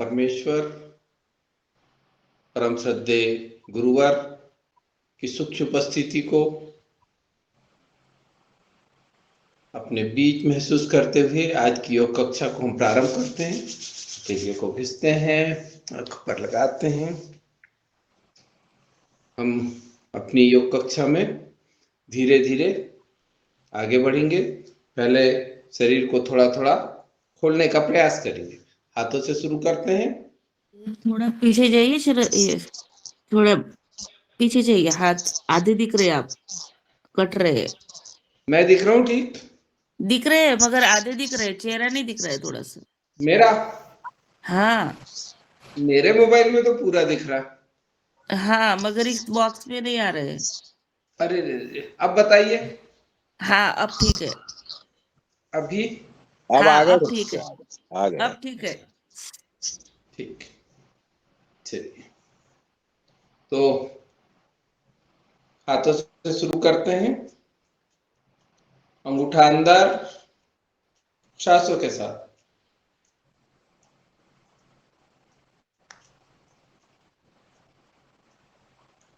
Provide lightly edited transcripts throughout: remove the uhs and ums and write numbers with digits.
परमेश्वर परम श्रद्धेय गुरुवर की सूक्ष्म उपस्थिति को अपने बीच महसूस करते हुए आज की योग कक्षा को हम प्रारंभ करते हैं। तेलिए को घिसते हैं, आंख पर लगाते हैं। हम अपनी योग कक्षा में धीरे धीरे आगे बढ़ेंगे। पहले शरीर को थोड़ा थोड़ा खोलने का प्रयास करेंगे। हाथों से शुरू करते हैं। थोड़ा पीछे जाइए, ये थोड़ा पीछे जाइए। हाथ आधे दिख रहे हैं, आप कट रहे हैं। मैं दिख रहा हूँ ठीक? दिख रहे हैं मगर आधे दिख रहे हैं, चेहरा नहीं दिख रहा है थोड़ा सा। मेरा हाँ मेरे मोबाइल में तो पूरा दिख रहा है। हाँ, मगर इस बॉक्स में नहीं आ रहे। अरे अब बताइए। हाँ अब ठीक है। अभी अब हाँ आगे अब ठीक है। आगे अब ठीक है। ठीक, चलिए तो हाथों से शुरू करते हैं। अंगूठा अंदर सांसों के साथ,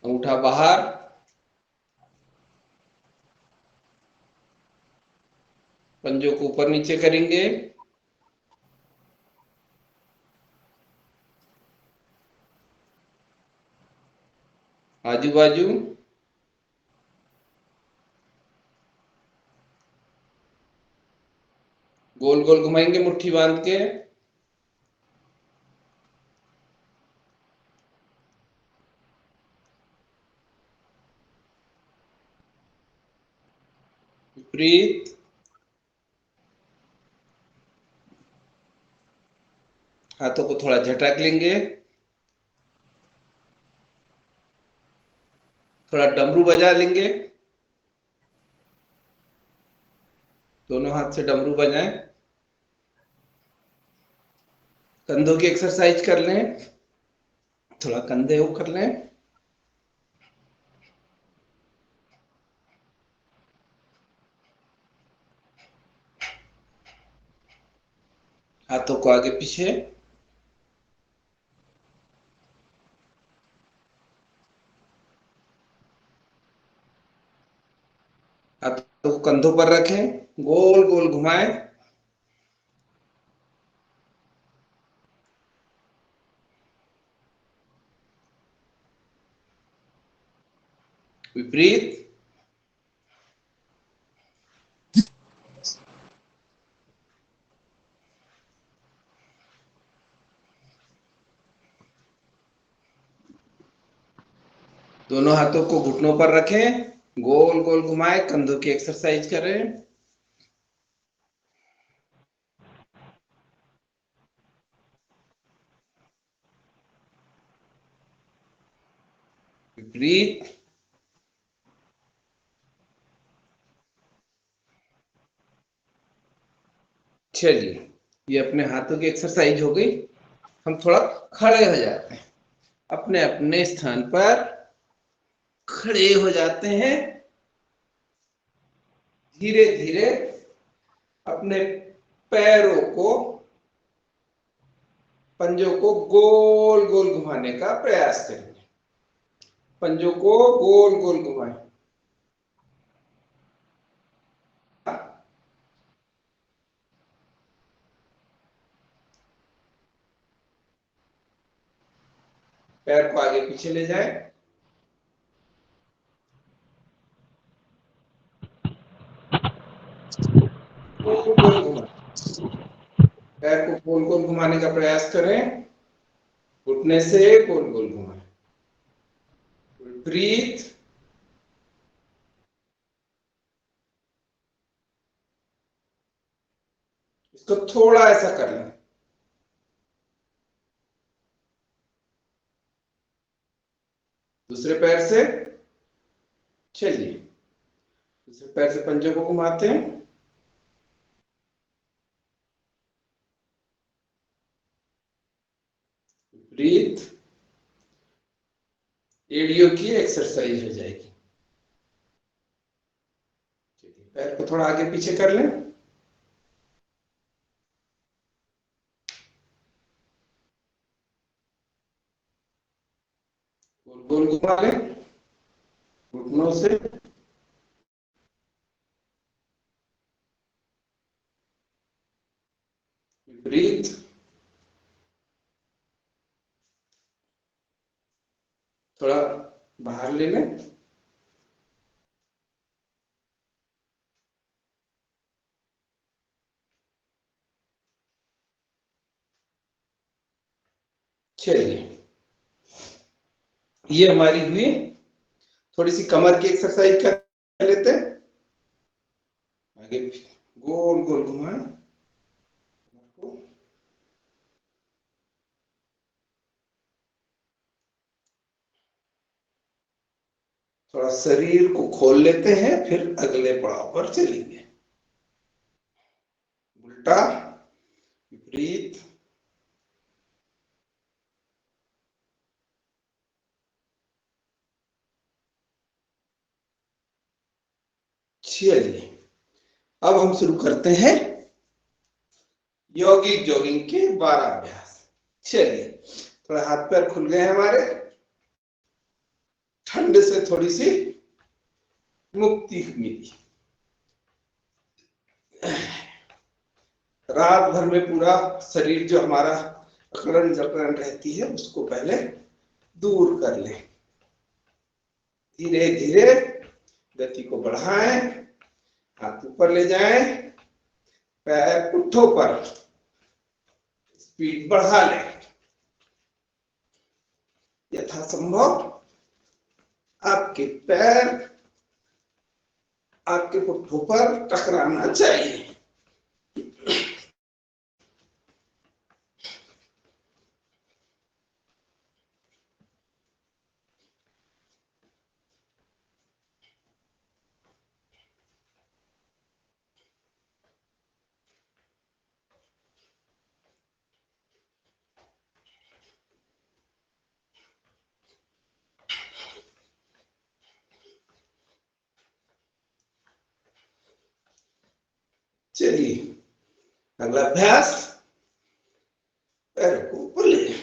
अंगूठा बाहर, पंजों को ऊपर नीचे करेंगे। आजू बाजू, गोल गोल घुमाएंगे मुट्ठी बांध के। विपरीत, हाथों को थोड़ा झटक लेंगे। थोड़ा डमरू बजा लेंगे। दोनों हाथ से डमरू बजाएं। कंधों की एक्सरसाइज कर लें। थोड़ा कंधे वो कर लें। हाथों को आगे पीछे, हाथों को कंधों पर रखें, गोल गोल घुमाएं। विपरीत, दोनों हाथों को घुटनों पर रखें, गोल गोल घुमाएं, कंधों की एक्सरसाइज करें। विपरीत, चलिए ये अपने हाथों की एक्सरसाइज हो गई। हम थोड़ा खड़े हो जाते हैं, अपने अपने स्थान पर खड़े हो जाते हैं। धीरे धीरे अपने पैरों को, पंजों को गोल गोल घुमाने का प्रयास करेंगे। पंजों को गोल गोल घुमाएं। पैर को आगे पीछे ले जाएं। गोल गोल घुमाएं। पैर को गोल गोल घुमाने का प्रयास करें। घुटने से गोल गोल घुमाएं। विपरीत, इसको थोड़ा ऐसा कर लें। दूसरे पैर से, चलिए दूसरे पैर से पंजों को घुमाते हैं। विपरीत, एड़ियों की एक्सरसाइज हो जाएगी। चलिए पैर को थोड़ा आगे पीछे कर लें। गोल गोल घुमा लें घुटनों से। विपरीत। थोड़ा बाहर ले लें। चलिए, ये हमारी हुई। थोड़ी सी कमर की एक्सरसाइज कर लेते हैं। आगे गोल गोल घुमाएं। थोड़ा शरीर को खोल लेते हैं, फिर अगले पड़ाव पर चलेंगे। उल्टा, विपरीत। चलिए, अब हम शुरू करते हैं यौगिक जॉगिंग के 12 अभ्यास। चलिए, थोड़ा हाथ पैर खुल गए हैं हमारे। ठंड से थोड़ी सी मुक्ति मिली। रात भर में पूरा शरीर जो हमारा अकड़न जकड़न रहती है उसको पहले दूर कर लें। धीरे धीरे गति को बढ़ाएं, हाथ ऊपर ले जाएं, पैर पुट्ठों पर, स्पीड बढ़ा लें। यथासंभव आपके पैर आपके पुट्ठों पर टकराना चाहिए। चलिए, अगला अभ्यास, पैरों को ऊपर ले जाएं।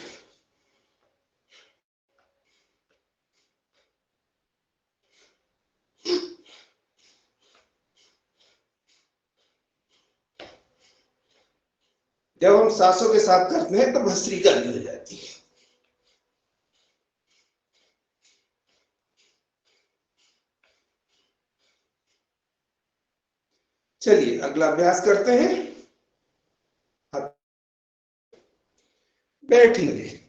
जब हम सांसों के साथ करते हैं तो भस्त्रिका भी हो जाती है। चलिए, अगला अभ्यास करते हैं। बैठेंगे।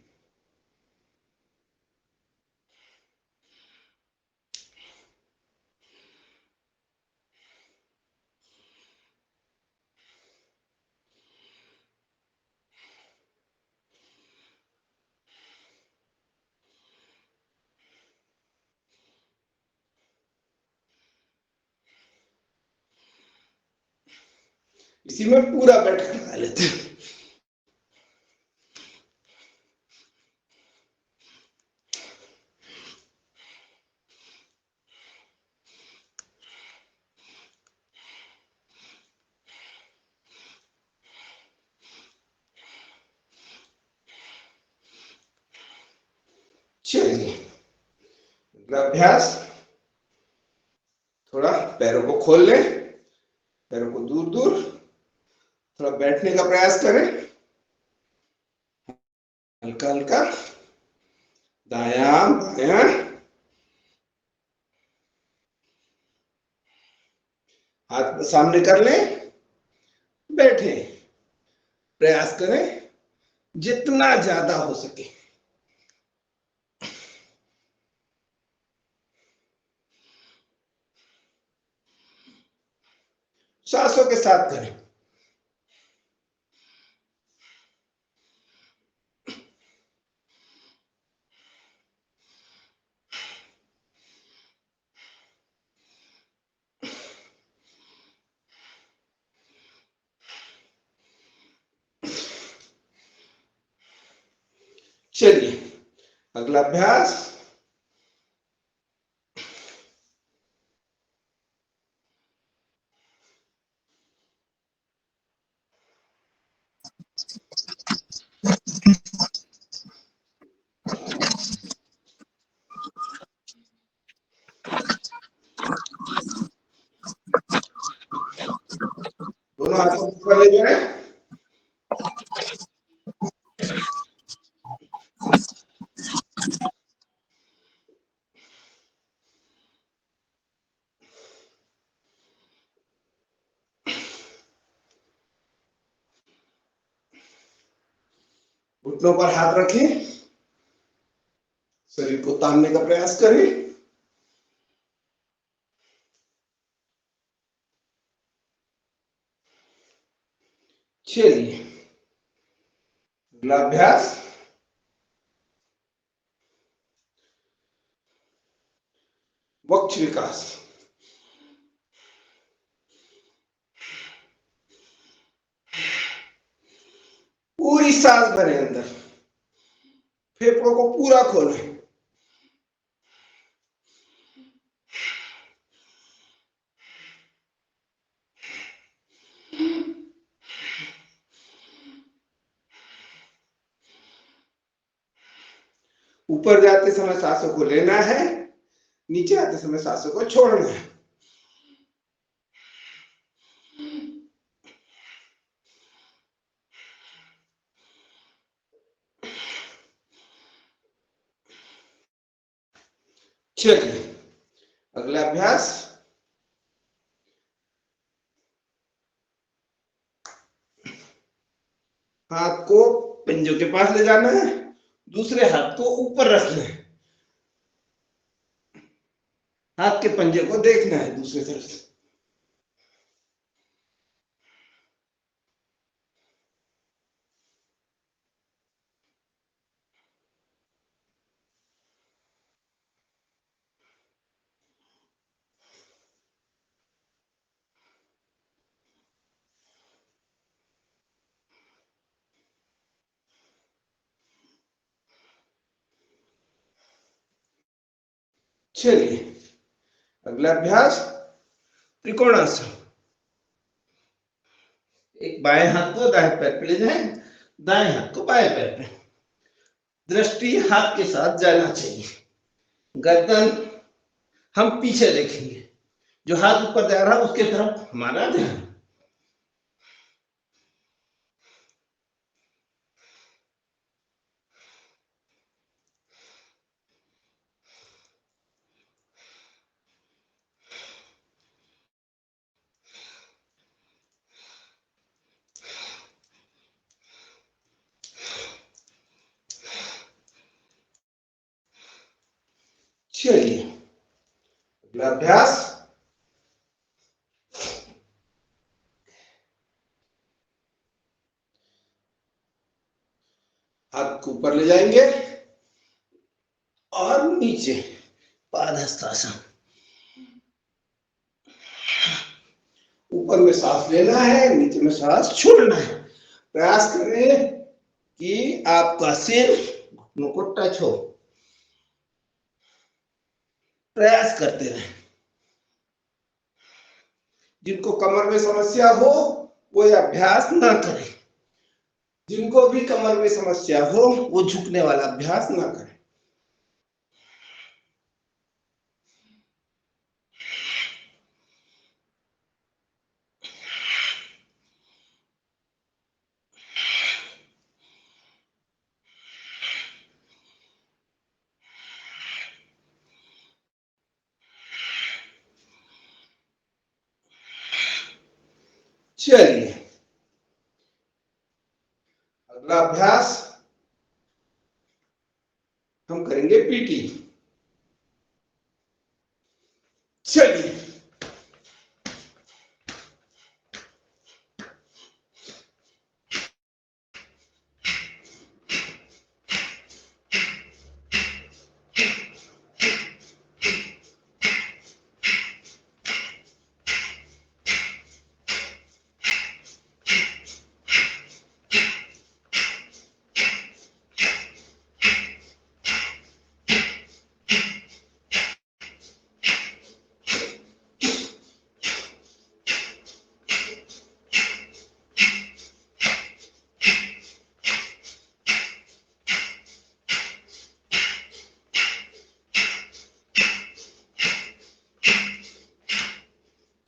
इसी में पूरा बैठक लगा लेते हैं। चलिए, अगला अभ्यास, थोड़ा पैरों को खोल लें, पैरों को दूर दूर, थोड़ा बैठने का प्रयास करें। हल्का हल्का दायां बायां, हाथ सामने कर लें, बैठे, प्रयास करें जितना ज्यादा हो सके। सांसों के साथ करें। चलिए, अगला अभ्यास, दोनों हाथों को ऊपर ले जाए। घुटनों पर हाथ रखें, शरीर को तानने का प्रयास करें। चलिए अगला अभ्यास, वक्ष विकास। पूरी सांस भरें अंदर, फेफड़ों को पूरा खोलें। ऊपर जाते समय सांसों को लेना है, नीचे आते समय सांसों को छोड़ना है। चलिए अगला अभ्यास, हाथ को पंजों के पास ले जाना है, दूसरे हाथ को ऊपर रखना है, हाथ के पंजे को देखना है दूसरी तरफ से। चलिए अगला अभ्यास, त्रिकोणासन। एक बाएं हाथ को दाएं पैर पे ले जाएं, दाएं हाथ को बाएं पैर पे। दृष्टि हाथ के साथ जाना चाहिए, गर्दन हम पीछे देखेंगे, जो हाथ ऊपर जा रहा है उसके तरफ हमारा ध्यान। चलिए अगला अभ्यास, हाथ को ऊपर ले जाएंगे और नीचे, पादहस्तासन। ऊपर में सांस लेना है, नीचे में सांस छोड़ना है। प्रयास करें कि आपका सिर घुटनों को टच हो, प्रयास करते रहें। जिनको कमर में समस्या हो वो ये अभ्यास ना करें, जिनको भी कमर में समस्या हो वो झुकने वाला अभ्यास ना करें। चलिए अगला अभ्यास हम करेंगे पीटी।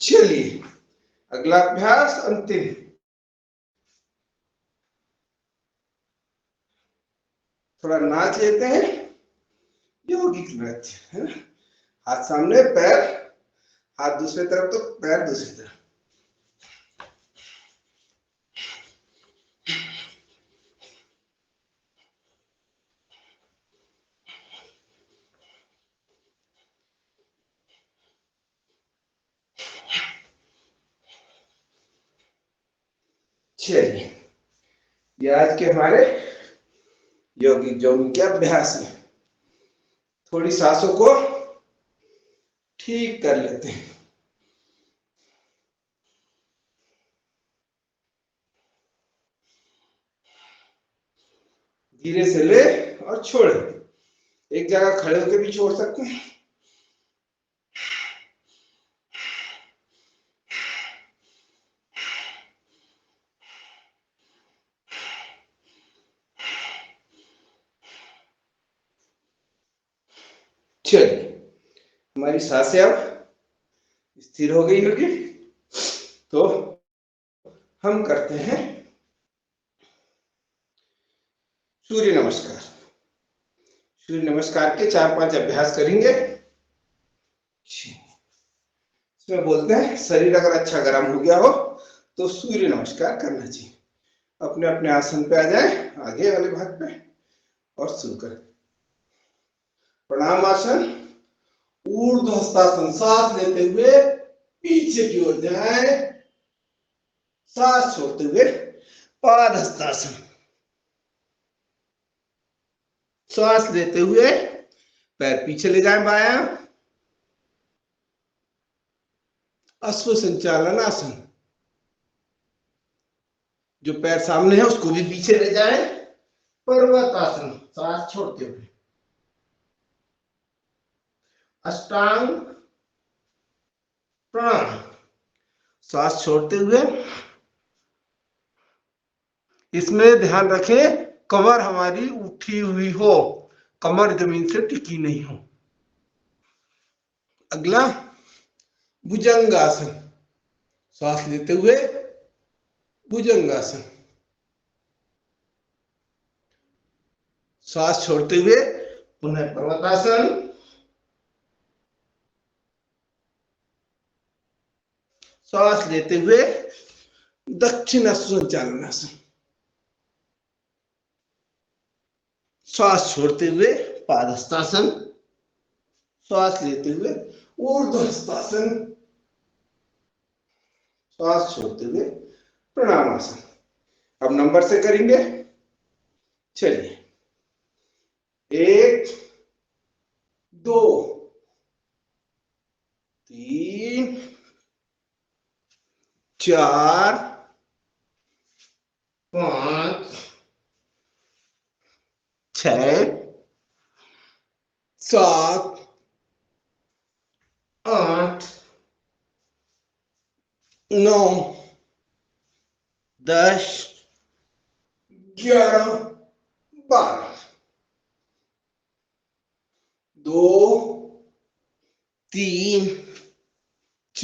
चलिए अगला अभ्यास अंतिम। थोड़ा नाच लेते हैं, यौगिक नृत्य है ना। हाथ सामने, पैर हाथ दूसरी तरफ, तो पैर दूसरी तरफ। चलिए, ये आज के हमारे यौगिक जोगिक के अभ्यास में थोड़ी सांसों को ठीक कर लेते हैं। धीरे से ले और छोड़े, एक जगह खड़े होकर भी छोड़ सकते हैं। चलिए, हमारी सांसें अब स्थिर हो गई होगी, तो हम करते हैं सूर्य नमस्कार। सूर्य नमस्कार के 4-5 अभ्यास करेंगे। इसमें बोलते हैं शरीर अगर अच्छा गर्म हो गया हो तो सूर्य नमस्कार करना चाहिए। अपने अपने आसन पे आ जाए, आगे वाले भाग पे, और शुरू करें। प्रणाम आसन, ऊर्ध्व हस्तासन। सांस लेते हुए पीछे की ओर जाए, सांस छोड़ते हुए पाद हस्तासन। सांस लेते हुए पैर पीछे ले जाएं, बायां अश्व संचालन आसन। जो पैर सामने है उसको भी पीछे ले जाएं, पर्वत आसन। सांस छोड़ते हुए अष्टांग प्रणाम। सांस छोड़ते हुए, इसमें ध्यान रखें कमर हमारी उठी हुई हो, कमर जमीन से टिकी नहीं हो। अगला भुजंगासन। सांस लेते हुए भुजंगासन। सांस छोड़ते हुए पुनः पर्वतासन। सांस लेते हुए दक्षिण अश्व संचालनासन। श्वास छोड़ते हुए पादहस्तासन। श्वास लेते हुए ऊर्ध्व हस्तासन। श्वास छोड़ते हुए प्रणामासन। अब नंबर से करेंगे। चलिए, 1 2 3 4 5 6 7 8 9 10 11 12 2 3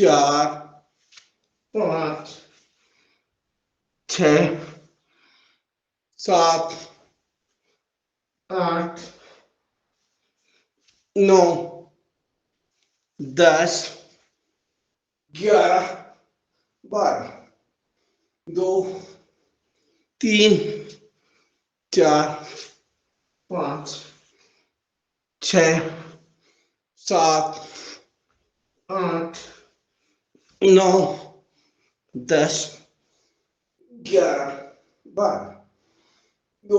4 5 6 7 8 9 10 11 12 2 3 4 5 6 7 8 9 10 11 12 2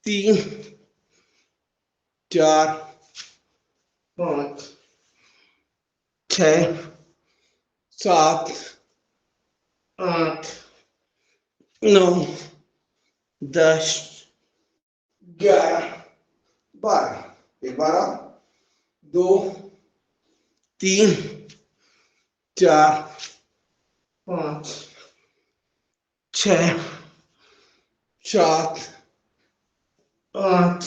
3 4 5 6 7 8 9 10 11 12। एक बार 2 3 4 5 6 7 8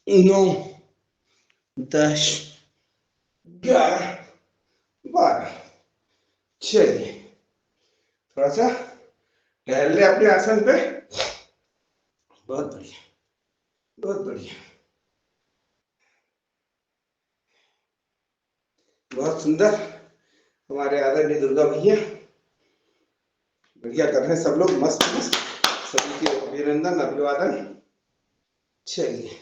9 10 11 12। चलिए थोड़ा सा टहल ले अपने आसन पे। बहुत बढ़िया, बहुत बढ़िया, बहुत सुंदर। हमारे आदरणीय दुर्गा भैया बढ़िया कर रहे हैं, सब लोग मस्त मस्त। सभी के अभिनंदन, अभिवादन। चलिए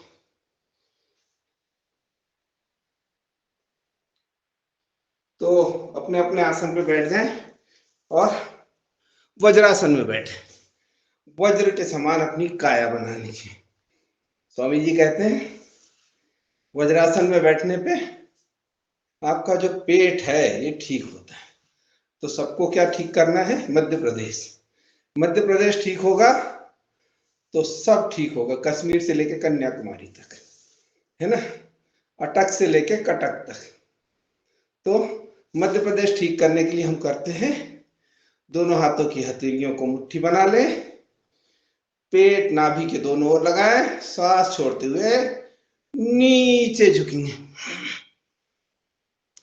तो अपने अपने आसन पे बैठ जाएं और वज्रासन में बैठे, वज्र के समान अपनी काया बनाने की। स्वामी जी कहते हैं वज्रासन में बैठने पे आपका जो पेट है ये ठीक होता है। तो सबको क्या ठीक करना है? मध्य प्रदेश। मध्य प्रदेश ठीक होगा तो सब ठीक होगा, कश्मीर से लेके कन्याकुमारी तक, है ना, अटक से लेके कटक तक। तो मध्य प्रदेश ठीक करने के लिए हम करते हैं, दोनों हाथों की हथेलियों को मुट्ठी बना ले, पेट नाभि के दोनों ओर लगाएं, सांस छोड़ते हुए नीचे झुकेंगे,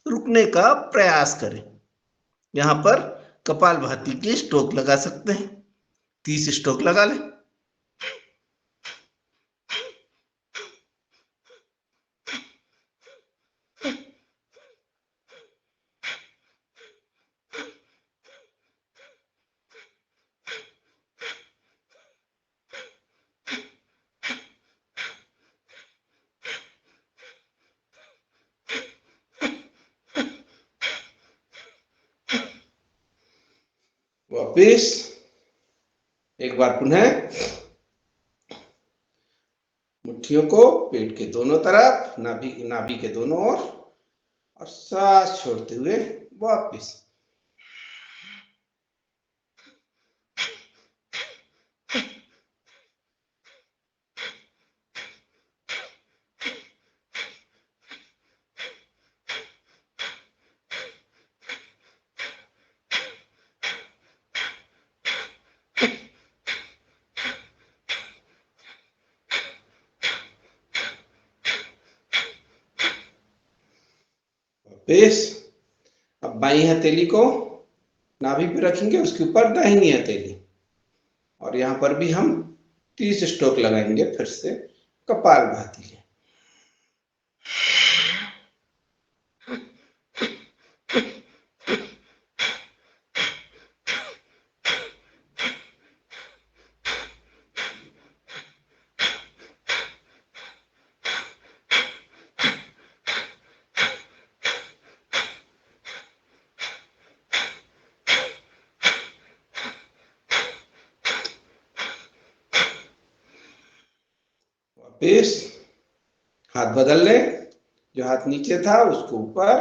रुकने का प्रयास करें। यहां पर कपालभाति की स्ट्रोक लगा सकते हैं, 30 स्ट्रोक लगा लें। वापिस एक बार पुनः मुट्ठियों को पेट के दोनों तरफ, नाभि के दोनों ओर, और सांस छोड़ते हुए वापिस। वापिस अब बाई हथेली को नाभि पे रखेंगे, उसके ऊपर दाहिनी हथेली, और यहां पर भी हम 30 स्ट्रोक लगाएंगे। फिर से कपालभाति के। वापिस हाथ बदल ले, जो हाथ नीचे था उसको ऊपर,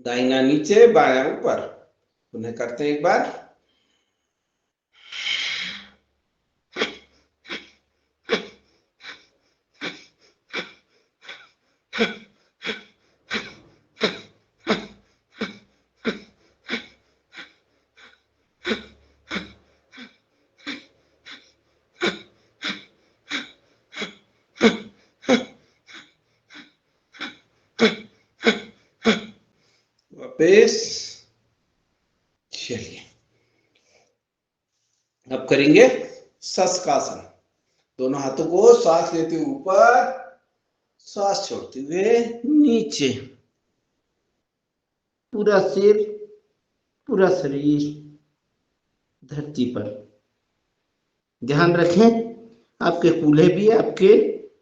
दाहिना नीचे बायां ऊपर। पुनः करते हैं एक बार। वापिस चलिए अब करेंगे शशकासन। दोनों हाथों को सांस लेते हुए ऊपर, सांस छोड़ते हुए नीचे, पूरा सिर, पूरा शरीर धरती पर। ध्यान रखें आपके कूल्हे भी आपके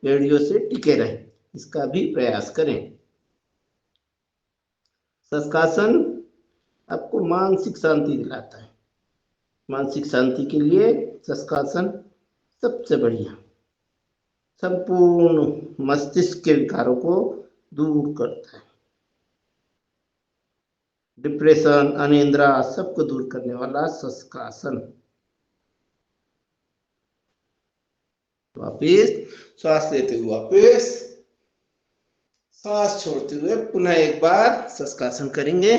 एड़ियों से टिके रहें, इसका भी प्रयास करें। शशकासन आपको मानसिक शांति दिलाता है। मानसिक शांति के लिए शशकासन सबसे बढ़िया, संपूर्ण मस्तिष्क के विकारों को दूर करता है। डिप्रेशन, अनिद्रा सबको दूर करने वाला शशकासन। वापिस श्वास लेते हुए वापिस, सांस छोड़ते हुए पुनः एक बार शशकासन करेंगे।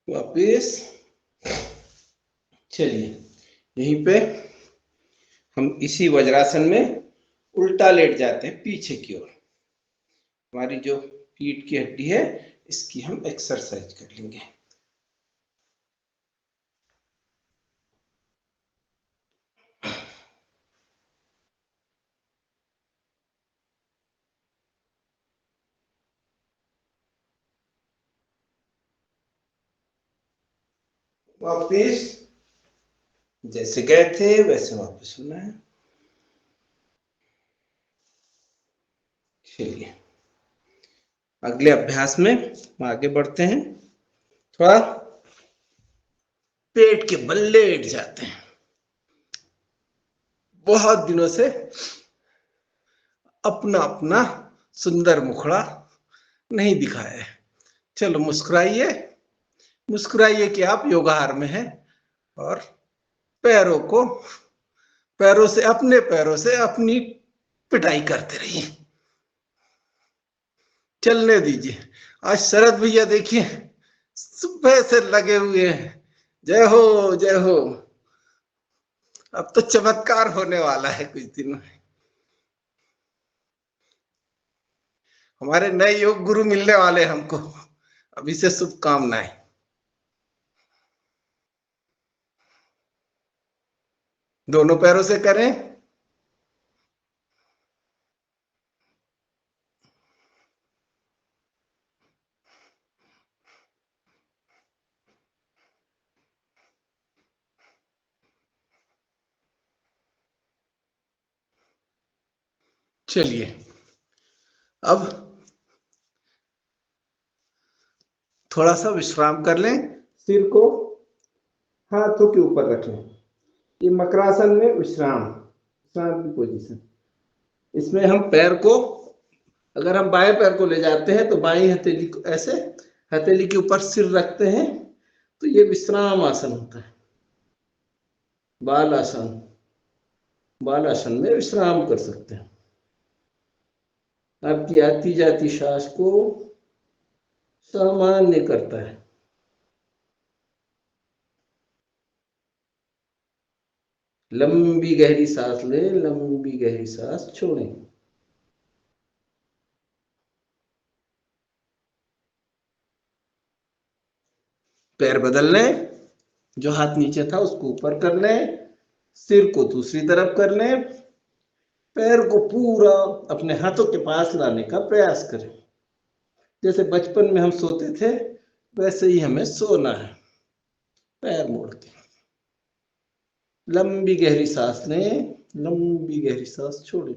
वापिस। चलिए यहीं पे हम इसी वज्रासन में उल्टा लेट जाते हैं पीछे की ओर। हमारी जो पीठ की हड्डी है इसकी हम एक्सरसाइज कर लेंगे। वापिस जैसे गए थे वैसे वापस होना है। चलिए अगले अभ्यास में हम आगे बढ़ते हैं। थोड़ा पेट के बल लेट जाते हैं। बहुत दिनों से अपना अपना सुंदर मुखड़ा नहीं दिखाया है। चलो मुस्कुराइए, मुस्कुराइए कि आप योगाहार में हैं और पैरों को पैरों से अपनी पिटाई करते रहिए। चलने दीजिए। आज शरद भैया देखिए सुबह से लगे हुए हैं। जय हो जय हो। अब तो चमत्कार होने वाला है कुछ दिनों में। हमारे नए योग गुरु मिलने वाले हमको। अभी से शुभकामनाएं। दोनों पैरों से करें। चलिए अब थोड़ा सा विश्राम कर लें। सिर को हाथों के ऊपर रखें। ये मकरासन में विश्राम की पोजीशन। इसमें हम पैर को, अगर हम बाएं पैर को ले जाते हैं तो बाई हथेली को ऐसे हथेली के ऊपर सिर रखते हैं तो ये विश्राम आसन होता है। बाल आसन, बाल आसन में विश्राम कर सकते हैं। आपकी आती जाती सांस को सामान्य करता है। लंबी गहरी सांस लें, लंबी गहरी सांस छोड़ें। पैर बदल लें। जो हाथ नीचे था उसको ऊपर कर लें। सिर को दूसरी तरफ कर लें। पैर को पूरा अपने हाथों के पास लाने का प्रयास करें। जैसे बचपन में हम सोते थे वैसे ही हमें सोना है। पैर मोड़ के लंबी गहरी सांस लें, लंबी गहरी सांस छोड़ें।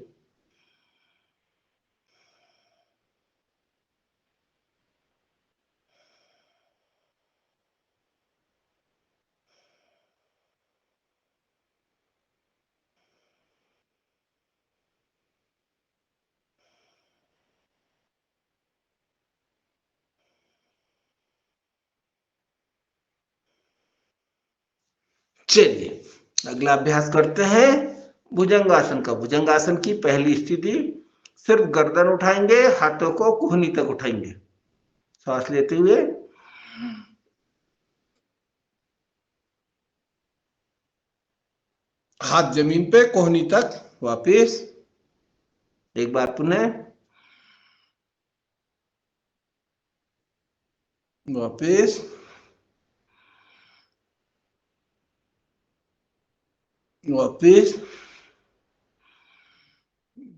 चलिए अगला अभ्यास करते हैं भुजंगासन का। भुजंगासन की पहली स्थिति, सिर्फ गर्दन उठाएंगे, हाथों को कोहनी तक उठाएंगे। सांस लेते हुए हाथ जमीन पे कोहनी तक। वापिस एक बार पुनः। वापिस वापिस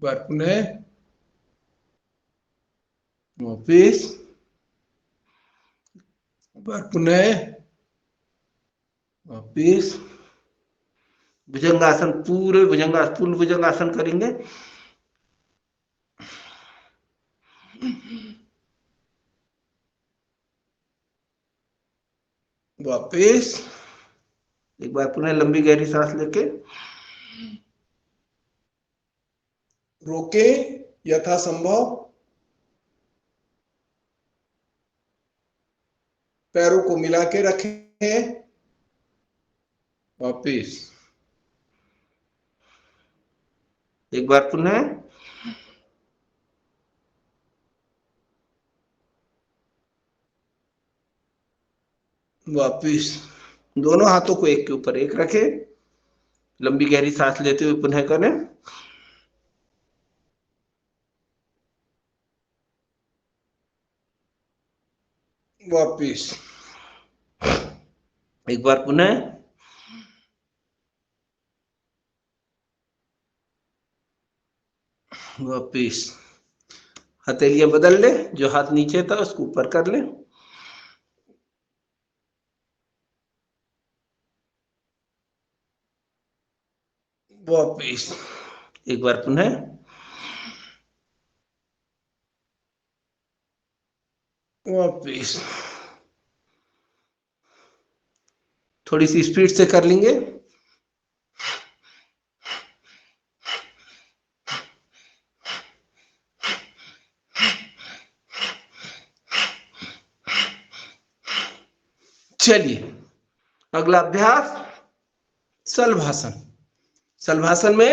बार पुनः। वापिस बार पुनः। वापिस भुजंगासन, पूरे भुजंगासन, पूर्ण भुजंगासन करेंगे। वापिस एक बार पुनः लंबी गहरी सांस लेके रोके यथासंभव। पैरों को मिला के रखें। वापिस एक बार पुनः। वापिस दोनों हाथों को एक के ऊपर एक रखें, लंबी गहरी सांस लेते हुए पुनः करें। वापिस एक बार पुनः। वापिस हथेलियां बदल ले, जो हाथ नीचे था उसको ऊपर कर ले। वापिस एक बार पुनः। वापिस थोड़ी सी स्पीड से कर लेंगे। चलिए अगला अभ्यास सलभासन। सलभासन में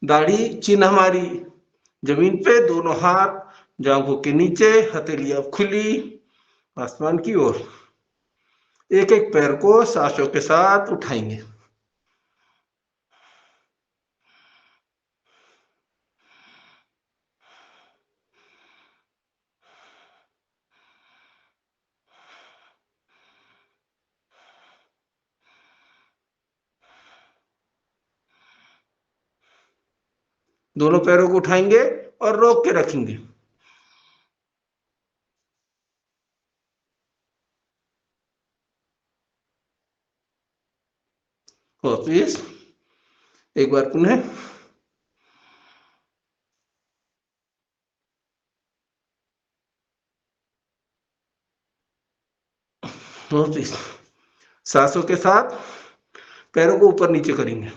दाढ़ी चिन्ह हमारी जमीन पे, दोनों हाथ जांघों के नीचे, हथेलियां खुली आसमान की ओर। एक एक पैर को सांसों के साथ उठाएंगे। दोनों पैरों को उठाएंगे और रोक के रखेंगे। वापिस एक बार पुनः। वापिस सांसों के साथ पैरों को ऊपर नीचे करेंगे।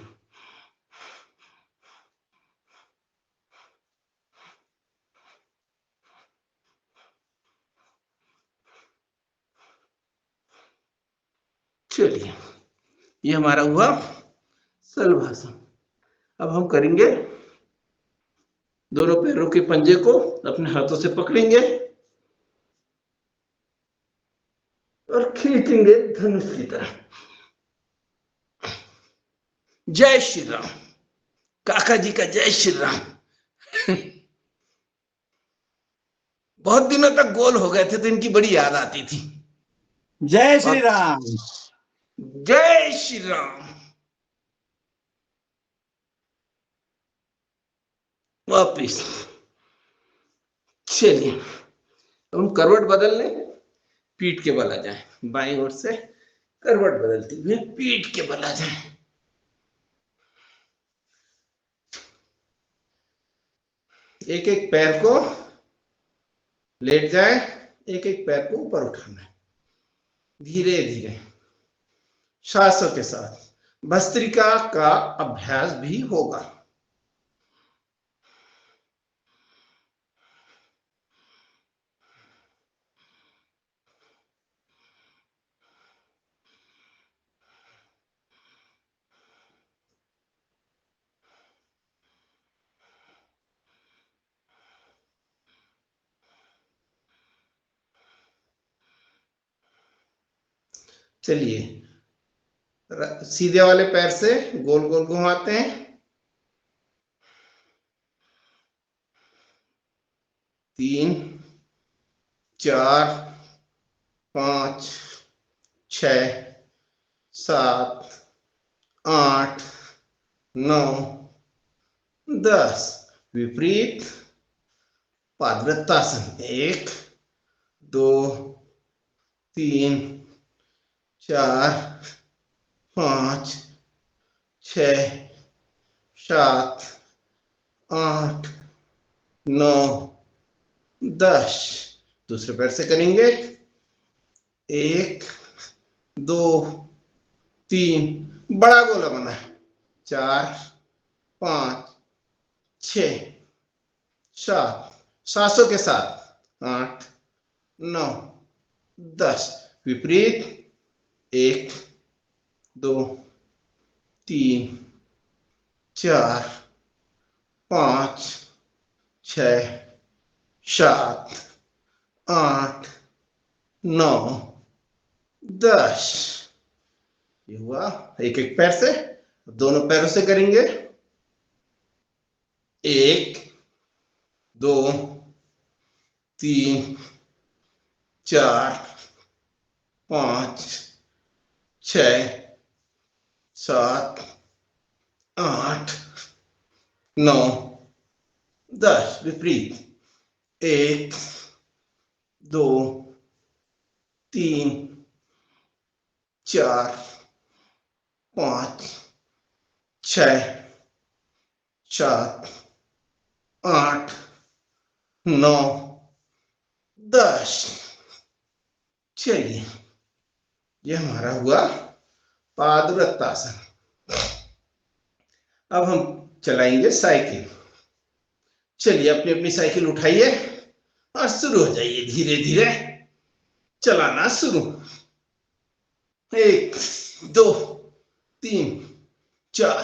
चलिए ये हमारा हुआ सलभासन। अब हम करेंगे, दोनों पैरों के पंजे को अपने हाथों से पकड़ेंगे और खींचेंगे धनुष की तरह। जय श्री राम। काका जी का जय श्री राम। बहुत दिनों तक गोल हो गए थे तो इनकी बड़ी याद आती थी। जय श्री राम। जय श्री राम। वापिस चलिए हम करवट बदल लें, पीठ के बल आ जाए। बाईं ओर से करवट बदलती हुए पीठ के बल आ जाए। एक एक पैर को लेट जाए, एक एक पैर को ऊपर उठाना है धीरे धीरे सांसों के साथ। भस्त्रिका का अभ्यास भी होगा। चलिए सीधे वाले पैर से गोल गोल घुमाते हैं। 3 4 5 6 7 8 9 10। विपरीत पादवृत्तासन 1 2 3 4 5 6 7 8 9 10। दूसरे पैर से करेंगे 1 2 3 बड़ा गोला बना है 4 5 6 7 सांसों के साथ 8 9 10। विपरीत 1 2 3 4 5 6 7 8 9 10। ये हुआ एक एक पैर से, दोनों पैरों से करेंगे। 1 2 3 4 5 6 7 8 9 10। विपरीत। 1 2 3 4 5 6 7 8 9 10। चलिए, यह हमारा हुआ पादवृत्तासन। अब हम चलाएंगे साइकिल। चलिए, अपनी अपनी साइकिल उठाइए और शुरू हो जाइए। धीरे धीरे चलाना शुरू। 1 2 3 4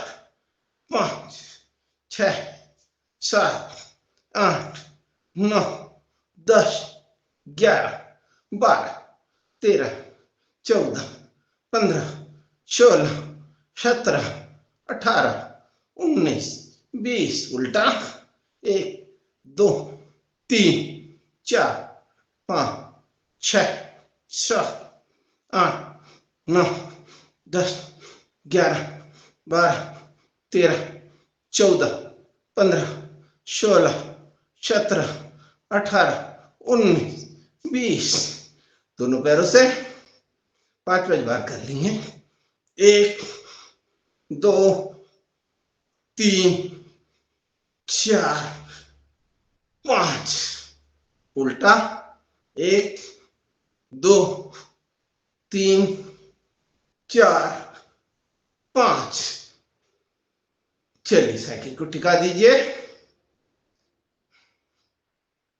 5 6 7 8 9 10 11 12 13 14 15 16 17 18 19 20। उल्टा। 1 2 3 4 5 6 7 8 9 10 11 12 13 14 15 16 17 18 19 20। दोनों पैरों से 5 बार कर लेंगे। 1 2 3 4 5। उल्टा। 1 2 3 4 5। चलिए, साइकिल को टिका दीजिए।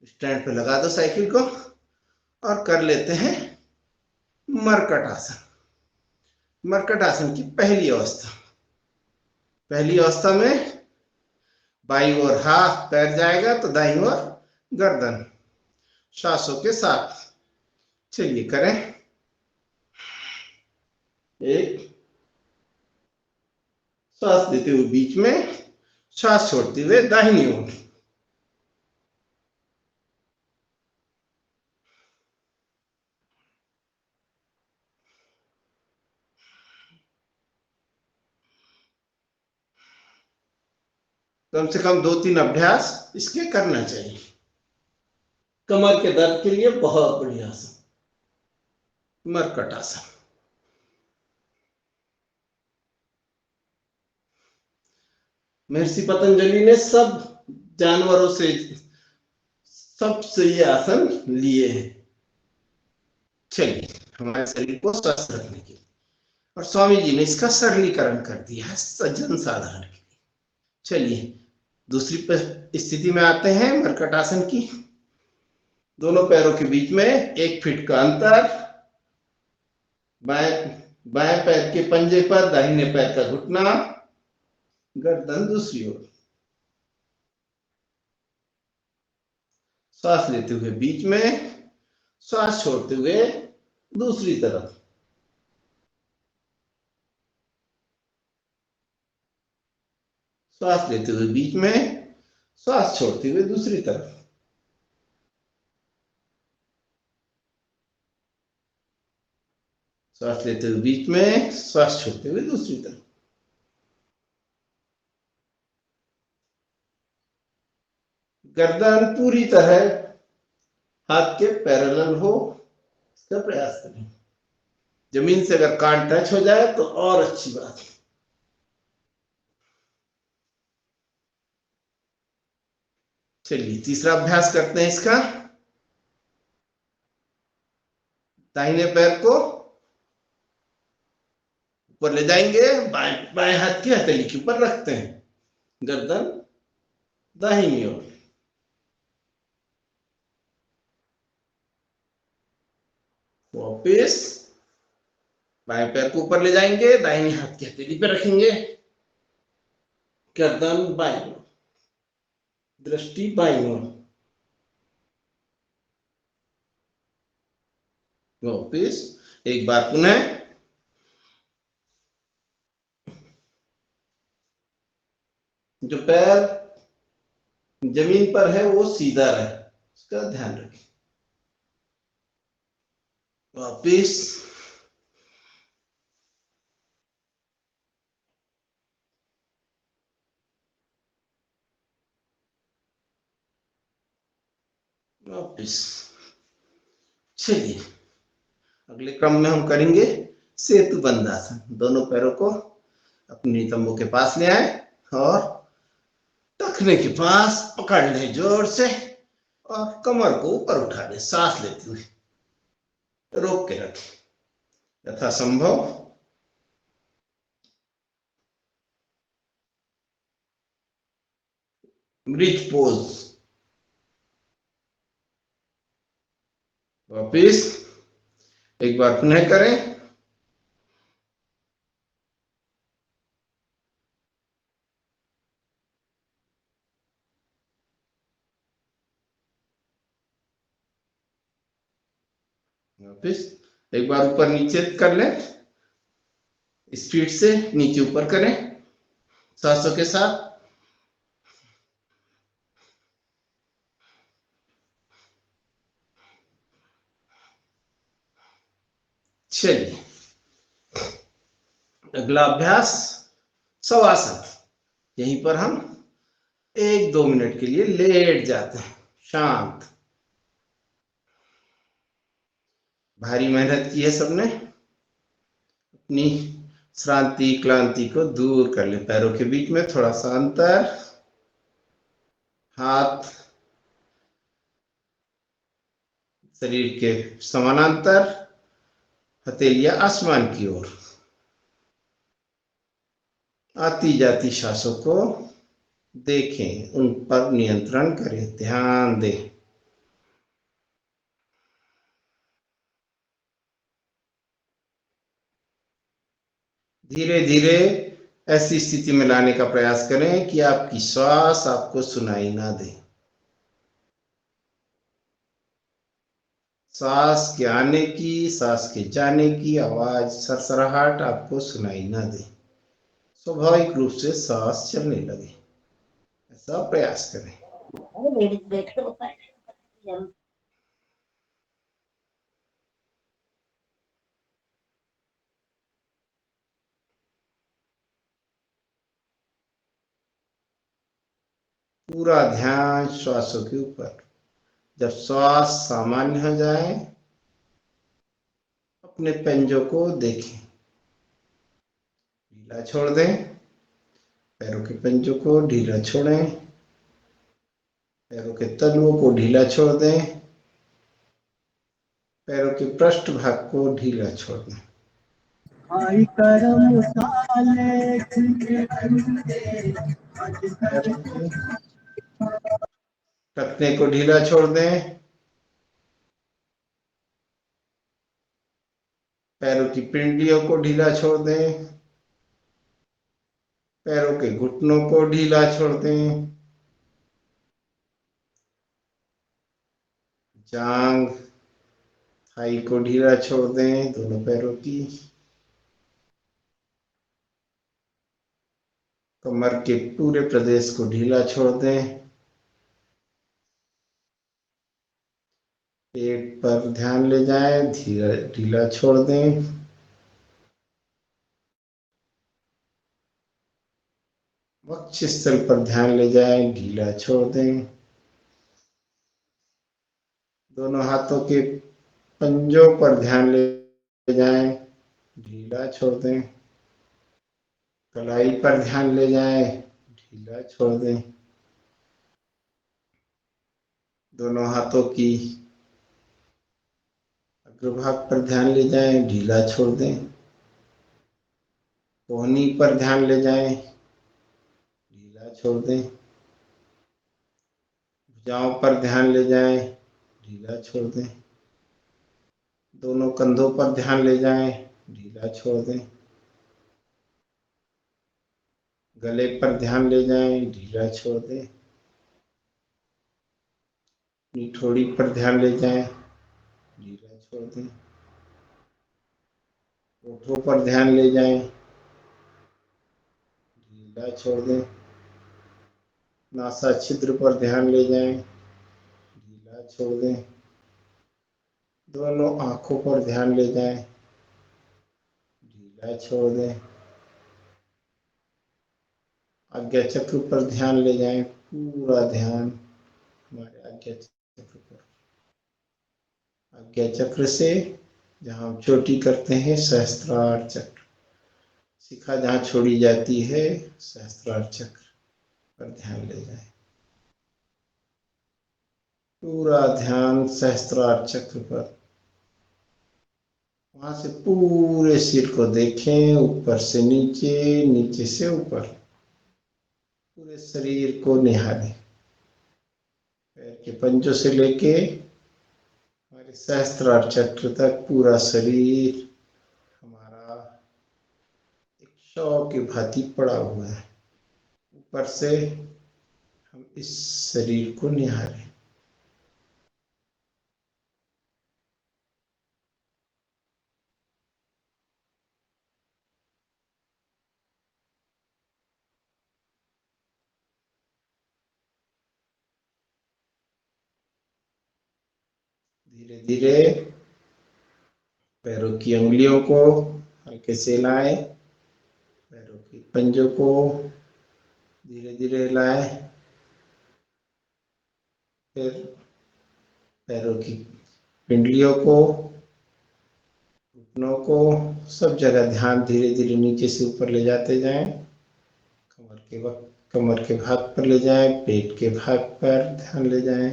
स्टैंड पे लगा दो साइकिल को और कर लेते हैं मरकट आसन। मरकट आसन की पहली अवस्था। पहली अवस्था में बाईं ओर हाथ पैर जाएगा तो दाईं ओर गर्दन, सांसों के साथ। चलिए करें। 1 सांस लेते हुए बीच में, सांस छोड़ते हुए दाहिनी ओर। कम से कम 2-3 अभ्यास इसके करना चाहिए। कमर के दर्द के लिए बहुत बढ़िया आसन मरकट आसन। महर्षि पतंजलि ने सब जानवरों से, सबसे ये आसन लिए हैं। चलिए, हमारे शरीर को स्वस्थ रखने के लिए। और स्वामी जी ने इसका सरलीकरण कर दिया है जन साधारण के लिए। चलिए, दूसरी स्थिति में आते हैं मरकट आसन की। दोनों पैरों के बीच में 1 फीट का अंतर। बाएं पैर के पंजे पर दाहिने पैर का घुटना, गर्दन दूसरी ओर। सांस लेते हुए बीच में, सांस छोड़ते हुए दूसरी तरफ। सांस लेते हुए बीच में, सांस छोड़ते हुए दूसरी तरफ। सांस लेते हुए बीच में, सांस छोड़ते हुए दूसरी तरफ। गर्दन पूरी तरह हाथ के पैरेलल हो, इसका प्रयास करें। जमीन से अगर कान टच हो जाए तो और अच्छी बात है। चलिए, तीसरा अभ्यास करते हैं इसका। दाहिने पैर को ऊपर ले जाएंगे, बाएं हाथ की हथेली के ऊपर रखते हैं, गर्दन दाहिनी ओर। वापिस बाएं पैर को ऊपर ले जाएंगे, दाहिने हाथ की हथेली पे रखेंगे, गर्दन बाईं ओर, दृष्टि बाईं ओर। वापिस एक बार पुनः जो पैर जमीन पर है वो सीधा रहे, उसका ध्यान रखें। वापिस वापिस। चलिए अगले क्रम में हम करेंगे सेतु बंधासन। दोनों पैरों को अपने नितंबों के पास ले आए और टखने के पास पकड़ ले जोर से और कमर को ऊपर उठा दे, सांस लेते हुए रोक के रखें यथासंभव। Bridge pose. वापिस एक बार पुनः करें। वापिस एक बार ऊपर नीचे कर लें, स्पीड से नीचे ऊपर करें सांसों के साथ। चलिए अगला अभ्यास शवासन। यहीं पर हम 1-2 मिनट के लिए लेट जाते हैं शांत। भारी मेहनत की है सबने, अपनी श्रांति क्लांति को दूर कर ले। पैरों के बीच में थोड़ा सा अंतर, हाथ शरीर के समानांतर, हथेलियां आसमान की ओर। आती जाती सांसों को देखें, उन पर नियंत्रण करें, ध्यान दें। धीरे धीरे ऐसी स्थिति में लाने का प्रयास करें कि आपकी श्वास आपको सुनाई ना दे। सांस के आने की, सांस के जाने की आवाज, सरसराहट आपको सुनाई ना दे। स्वाभाविक रूप से सांस चलने लगे, ऐसा प्रयास करें। पूरा ध्यान श्वासों के ऊपर। जब श्वास सामान्य हो जाए, अपने पंजों को देखें, ढीला छोड़ दें। पैरों के पंजों को ढीला छोड़ें, पैरों के तलुओं को ढीला छोड़ दें, पैरों के पृष्ठ भाग को ढीला छोड़ दें। टखने को ढीला छोड़ दें, पैरों की पिंडलियों को ढीला छोड़ दें, पैरों के घुटनों को ढीला छोड़ दें, जांघ थाई को ढीला छोड़ दें, दोनों पैरों की। कमर के पूरे प्रदेश को ढीला छोड़ दें। पेट पर ध्यान ले जाएं, धीरे ढीला छोड़ दें। वक्षस्थल पर ध्यान ले जाएं, ढीला छोड़ दें। दोनों हाथों के पंजों पर ध्यान ले जाएं, ढीला छोड़ दें। कलाई पर ध्यान ले जाएं, ढीला छोड़ दें। दोनों हाथों की अग्रभाग पर ध्यान ले जाएं, ढीला छोड़ दें। कोहनी पर ध्यान ले जाएं, ढीला छोड़ दें। भुजाओं पर ध्यान ले जाएं, ढीला छोड़ दें। दोनों कंधों पर ध्यान ले जाएं, ढीला छोड़ दें। गले पर ध्यान ले जाएं, ढीला छोड़ दें। निठोड़ी पर ध्यान ले जाएं, ढीला छोड़ दें। होठों पर ध्यान ले जाएं, ढीला छोड़ दें। नासा छिद्र पर ध्यान ले जाएं, ढीला छोड़ दें। दोनों आंखों पर ध्यान ले जाएं, ढीला छोड़ दें। आज्ञा चक्र पर ध्यान ले जाएं, पूरा ध्यान हमारे आज्ञा चक्र पर। आज्ञा चक्र से जहाँ हम चोटी करते हैं सहस्त्रार चक्र, शिखा जहाँ छोड़ी जाती है सहस्त्रार चक्र पर ध्यान ले जाएं। पूरा ध्यान सहस्त्रार चक्र पर। वहां से पूरे सिर को देखें, ऊपर से नीचे, नीचे से ऊपर, पूरे शरीर को निहारें। पैर के पंजों से लेके हमारे सहस्त्रार चक्र तक पूरा शरीर हमारा एक शव की भांति पड़ा हुआ है। ऊपर से हम इस शरीर को निहारें। धीरे धीरे पैरों की उंगलियों को हल्के से हिलाएं, पैरों के पंजों को धीरे धीरे हिलाएं। फिर पैरों की पिंडलियों को, घुटनों को, सब जगह ध्यान धीरे धीरे नीचे से ऊपर ले जाते जाएं। कमर के भाग पर ले जाएं, पेट के भाग पर ध्यान ले जाएं,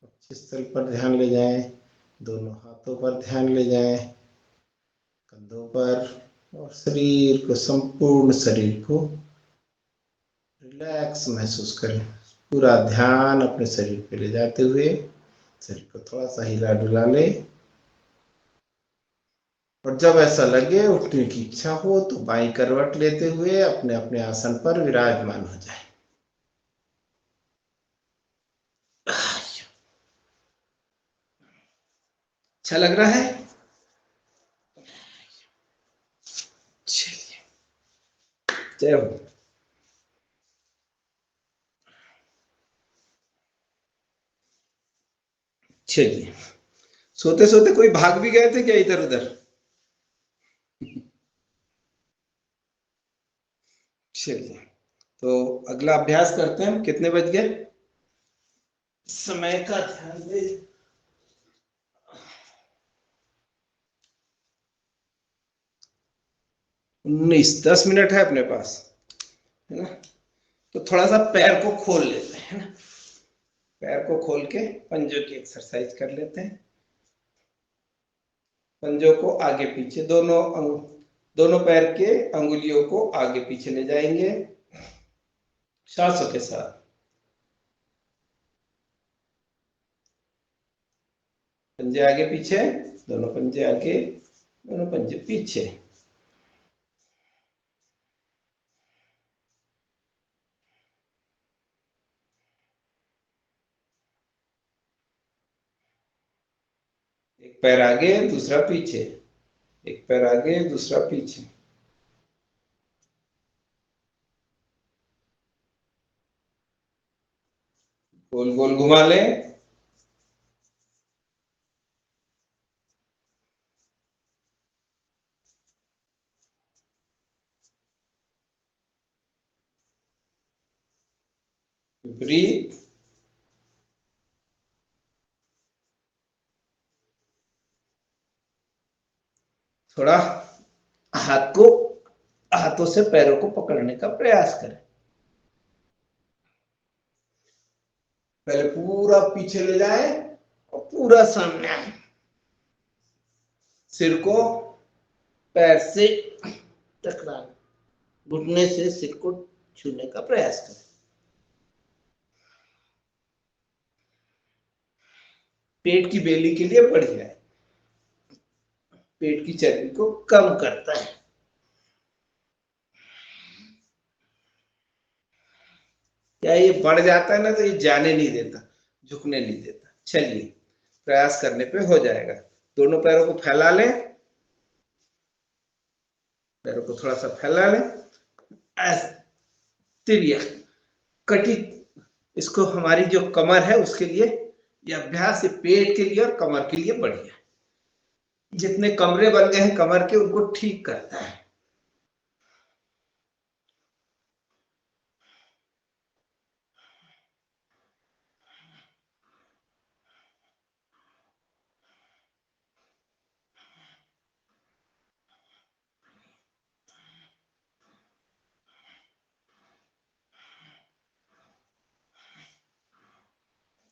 वक्षस्थल पर ध्यान ले जाएं, दोनों हाथों पर ध्यान ले जाएं, कंधों पर, और शरीर को, संपूर्ण शरीर को रिलैक्स महसूस करें। पूरा ध्यान अपने शरीर पे ले जाते हुए शरीर को थोड़ा सा हिला डुला ले। और जब ऐसा लगे उठने की इच्छा हो तो बाईं करवट लेते हुए अपने अपने आसन पर विराजमान हो जाए। अच्छा लग रहा है? चलिए, जय हो। चलिए, सोते सोते कोई भाग भी गए थे क्या इधर उधर? चलिए, तो अगला अभ्यास करते हैं। कितने बज गए? समय का ध्यान दे। 19-10 मिनट है अपने पास, है ना? तो थोड़ा सा पैर को खोल लेते हैं, ना? पैर को खोल के पंजों की एक्सरसाइज कर लेते हैं। पंजों को आगे पीछे, दोनों पैर के अंगुलियों को आगे पीछे ले जाएंगे सांसों के साथ। पंजे आगे पीछे, दोनों पंजे आगे, दोनों पंजे पीछे। एक पैर आगे, दूसरा पीछे, एक पैर आगे, दूसरा पीछे। गोल गोल घुमा ले। विपरीत। थोड़ा हाथों से पैरों को पकड़ने का प्रयास करें। पहले पूरा पीछे ले जाए और पूरा सामने आए। सिर को पैर से टकरा, घुटने से सिर को छूने का प्रयास करें। पेट की बेली के लिए बढ़िया है, पेट की चर्बी को कम करता है। क्या ये बढ़ जाता है ना तो ये जाने नहीं देता, झुकने नहीं देता। चलिए, प्रयास करने पे हो जाएगा। दोनों पैरों को फैला लें, पैरों को थोड़ा सा फैला लें, तिरिया कटी। इसको हमारी जो कमर है उसके लिए ये अभ्यास पेट के लिए और कमर के लिए बढ़िया है। जितने कमरे बन गए हैं कमर के उनको ठीक करता है।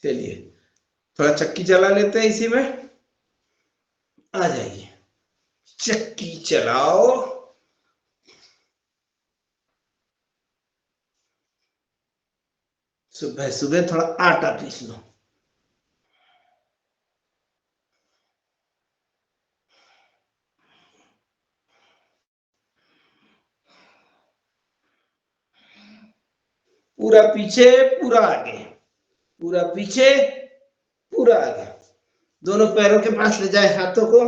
चलिए थोड़ा चक्की चला लेते हैं इसी में। आ जाइए, चक्की चलाओ। सुबह सुबह थोड़ा आटा पीस लो। पूरा पीछे पूरा आगे, पूरा पीछे पूरा आगे। दोनों पैरों के पास ले जाए हाथों को।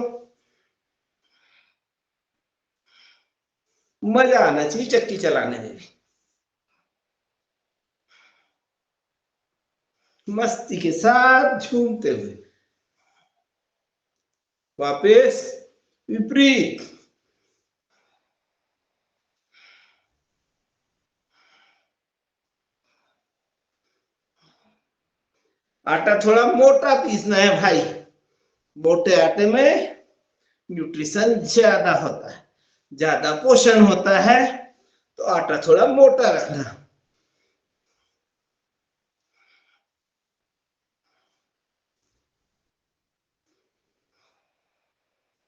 मजा आना चाहिए चक्की चलाने में भी। मस्ती के साथ झूमते हुए वापस विपरीत। आटा थोड़ा मोटा पीसना है भाई। मोटे आटे में न्यूट्रिशन ज्यादा होता है, ज्यादा पोषण होता है, तो आटा थोड़ा मोटा रखना।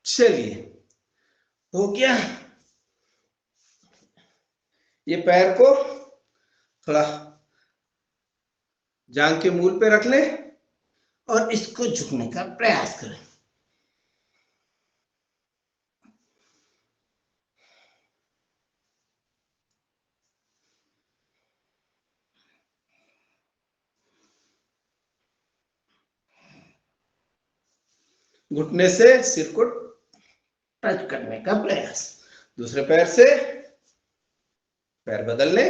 चलिए हो गया। ये पैर को थोड़ा जांग के मूल पे रख ले और इसको झुकने का प्रयास करें। घुटने से सिर को टच करने का प्रयास। दूसरे पैर से पैर बदल ले।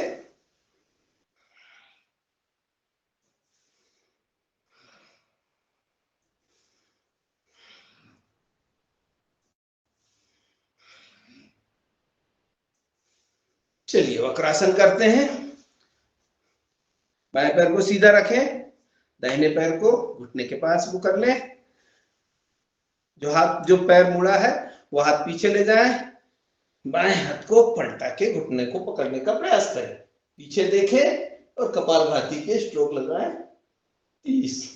चलिए वक्रासन करते हैं। बाएं पैर को सीधा रखें, दाहिने पैर को घुटने के पास वो कर ले। जो पैर मुड़ा है वो हाथ पीछे ले जाए। बाएं हाथ को पलटा के घुटने को पकड़ने का प्रयास करें। पीछे देखें और कपालभाति के स्ट्रोक लगाएं। 30।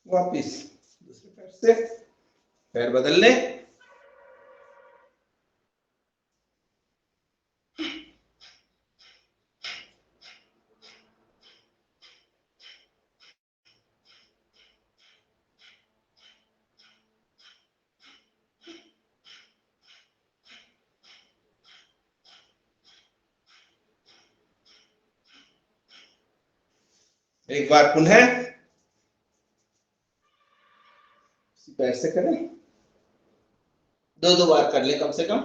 वापिस दूसरे पैर से पैर बदल ले। एक बार पुनः पैर से करें। दो बार कर ले कम से कम।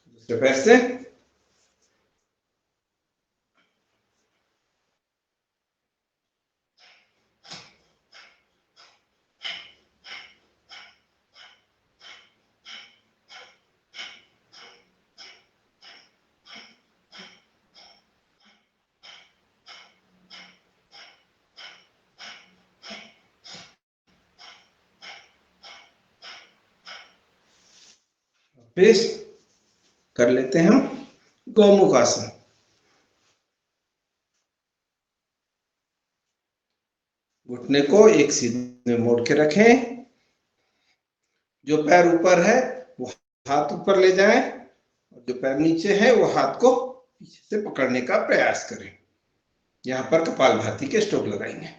दूसरे पैर से फिर कर लेते हैं हम गौमुख आसन। घुटने को एक सीधे में मोड़ के रखें, जो पैर ऊपर है वो हाथ ऊपर ले जाएं और जो पैर नीचे है वो हाथ को पीछे से पकड़ने का प्रयास करें। यहाँ पर कपालभाति के स्ट्रोक लगाएंगे।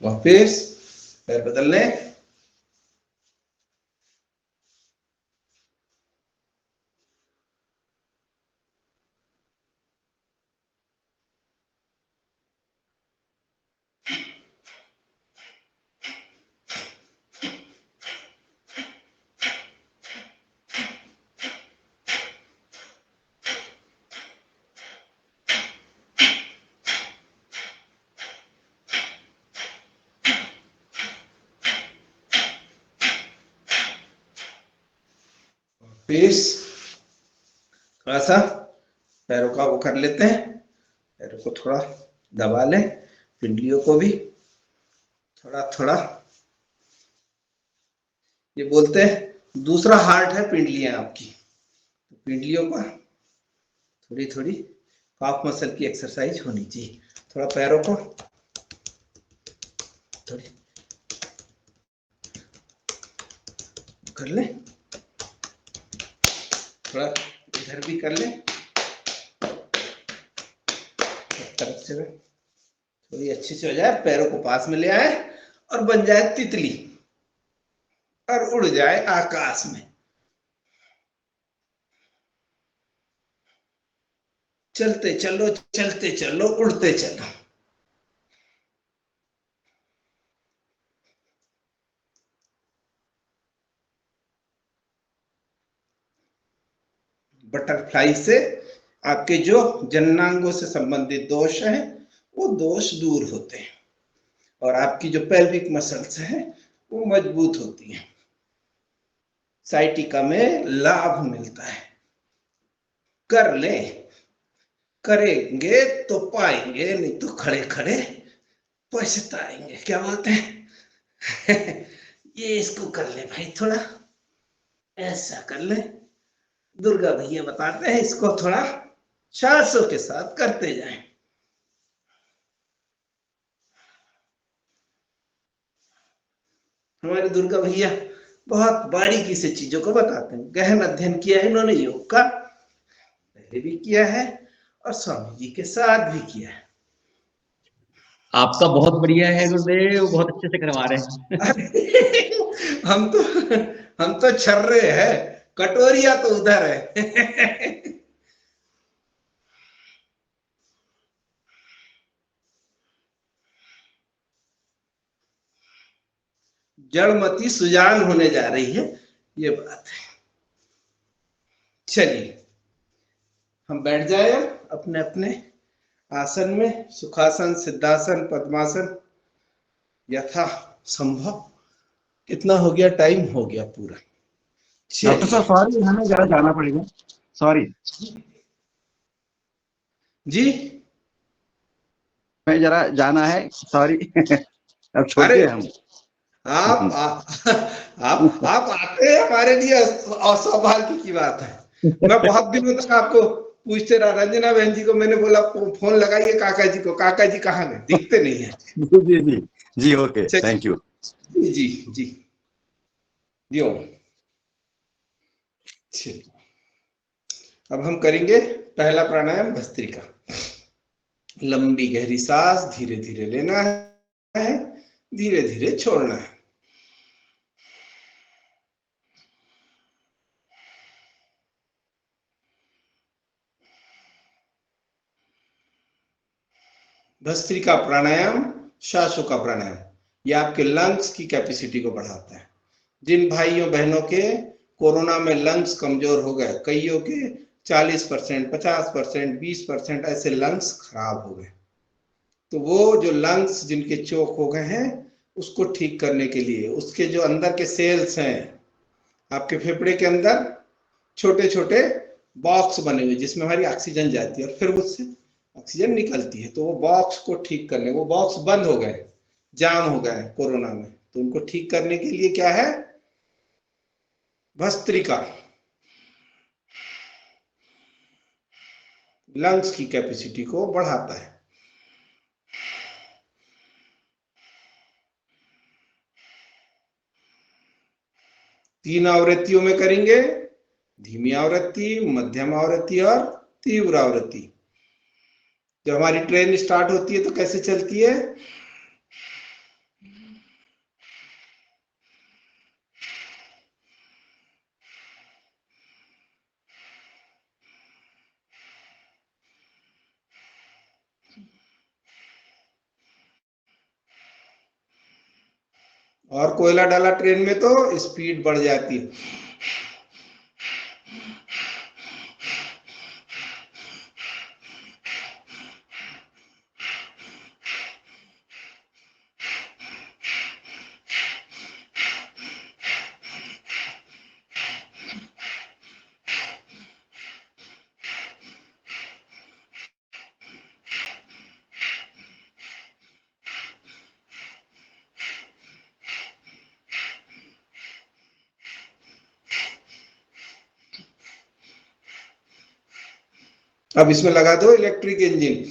वापिस पैर बदल लें। फिर थोड़ा सा पैरों का वो कर लेते हैं, पैरों को थोड़ा दबा लें, पिंडलियों को भी थोड़ा थोड़ा। ये बोलते हैं दूसरा हार्ट है पिंडलियां आपकी, तो पिंडलियों पर थोड़ी थोड़ी काफ मसल की एक्सरसाइज होनी चाहिए। थोड़ा पैरों को थोड़ी कर लें, थोड़ा इधर भी कर लें, तरफ से थोड़ी अच्छे से हो जाए। पैरों को पास में ले आए और बन जाए तितली और उड़ जाए आकाश में। चलते चलो चलते चलो उड़ते चलो। बटरफ्लाई से आपके जो जननांगों से संबंधित दोष हैं वो दोष दूर होते हैं और आपकी जो पेल्विक मसल्स हैं वो मजबूत होती हैं। साइटिका में लाभ मिलता है। कर ले, करेंगे तो पाएंगे, नहीं तो खड़े खड़े पछताएंगे। क्या बोलते हैं? ये इसको कर ले भाई, थोड़ा ऐसा कर ले। दुर्गा भैया बताते हैं इसको थोड़ा सांसों के साथ करते जाएं। हमारे दुर्गा भैया बहुत बारीकी से चीजों को बताते हैं। गहन अध्ययन किया है इन्होंने योग का, पहले भी किया है और स्वामी जी के साथ भी किया है। आपका बहुत बढ़िया है गुरुदेव, बहुत अच्छे से करवा रहे हैं। हम तो छर्रे हैं, कटोरिया तो उधर है। जड़मती सुजान होने जा रही है, ये बात है। चलिए हम बैठ जाए अपने अपने आसन में, सुखासन, सिद्धासन, पद्मासन, यथा संभव। कितना हो गया? टाइम हो गया पूरा। डॉक्टर साहब सॉरी, हमें जरा जाना पड़ेगा, सॉरी जी, मैं जरा जाना है, सॉरी। अब छोड़िए हम। आप आते हैं हमारे लिए असौभाग्य की बात है। मैं बहुत दिनों तक आपको पूछते रहा, रंजना बहन जी को मैंने बोला फोन लगाइए काका जी को, काका जी कहाँ गए? दिखते नहीं है। जी जी जी, ओके, थैंक यू। जी जी जी जी। अब हम करेंगे पहला प्राणायाम भस्त्रिका। लंबी गहरी सांस धीरे धीरे लेना है, धीरे धीरे छोड़ना है। भस्त्रिका प्राणायाम श्वासों का प्राणायाम, ये आपके लंग्स की कैपेसिटी को बढ़ाता है। जिन भाइयों बहनों के कोरोना में लंग्स कमजोर हो गए, कईयों के 40%, 50%, 20% ऐसे लंग्स खराब हो गए, तो वो जो लंग्स जिनके चोक हो गए हैं उसको ठीक करने के लिए, उसके जो अंदर के सेल्स हैं आपके फेफड़े के अंदर, छोटे छोटे बॉक्स बने हुए जिसमें हमारी ऑक्सीजन जाती है और फिर उससे ऑक्सीजन निकलती है, तो वो बॉक्स को ठीक करने, वो बॉक्स बंद हो गए, जाम हो गए कोरोना में, तो उनको ठीक करने के लिए क्या है, भस्त्रिका लंग्स की कैपेसिटी को बढ़ाता है। तीन आवृत्तियों में करेंगे, धीमी आवृत्ति, मध्यम आवृत्ति और तीव्र आवृत्ति। जब हमारी ट्रेन स्टार्ट होती है तो कैसे चलती है, और कोयला डाला ट्रेन में तो स्पीड बढ़ जाती है। अब इसमें लगा दो इलेक्ट्रिक इंजन।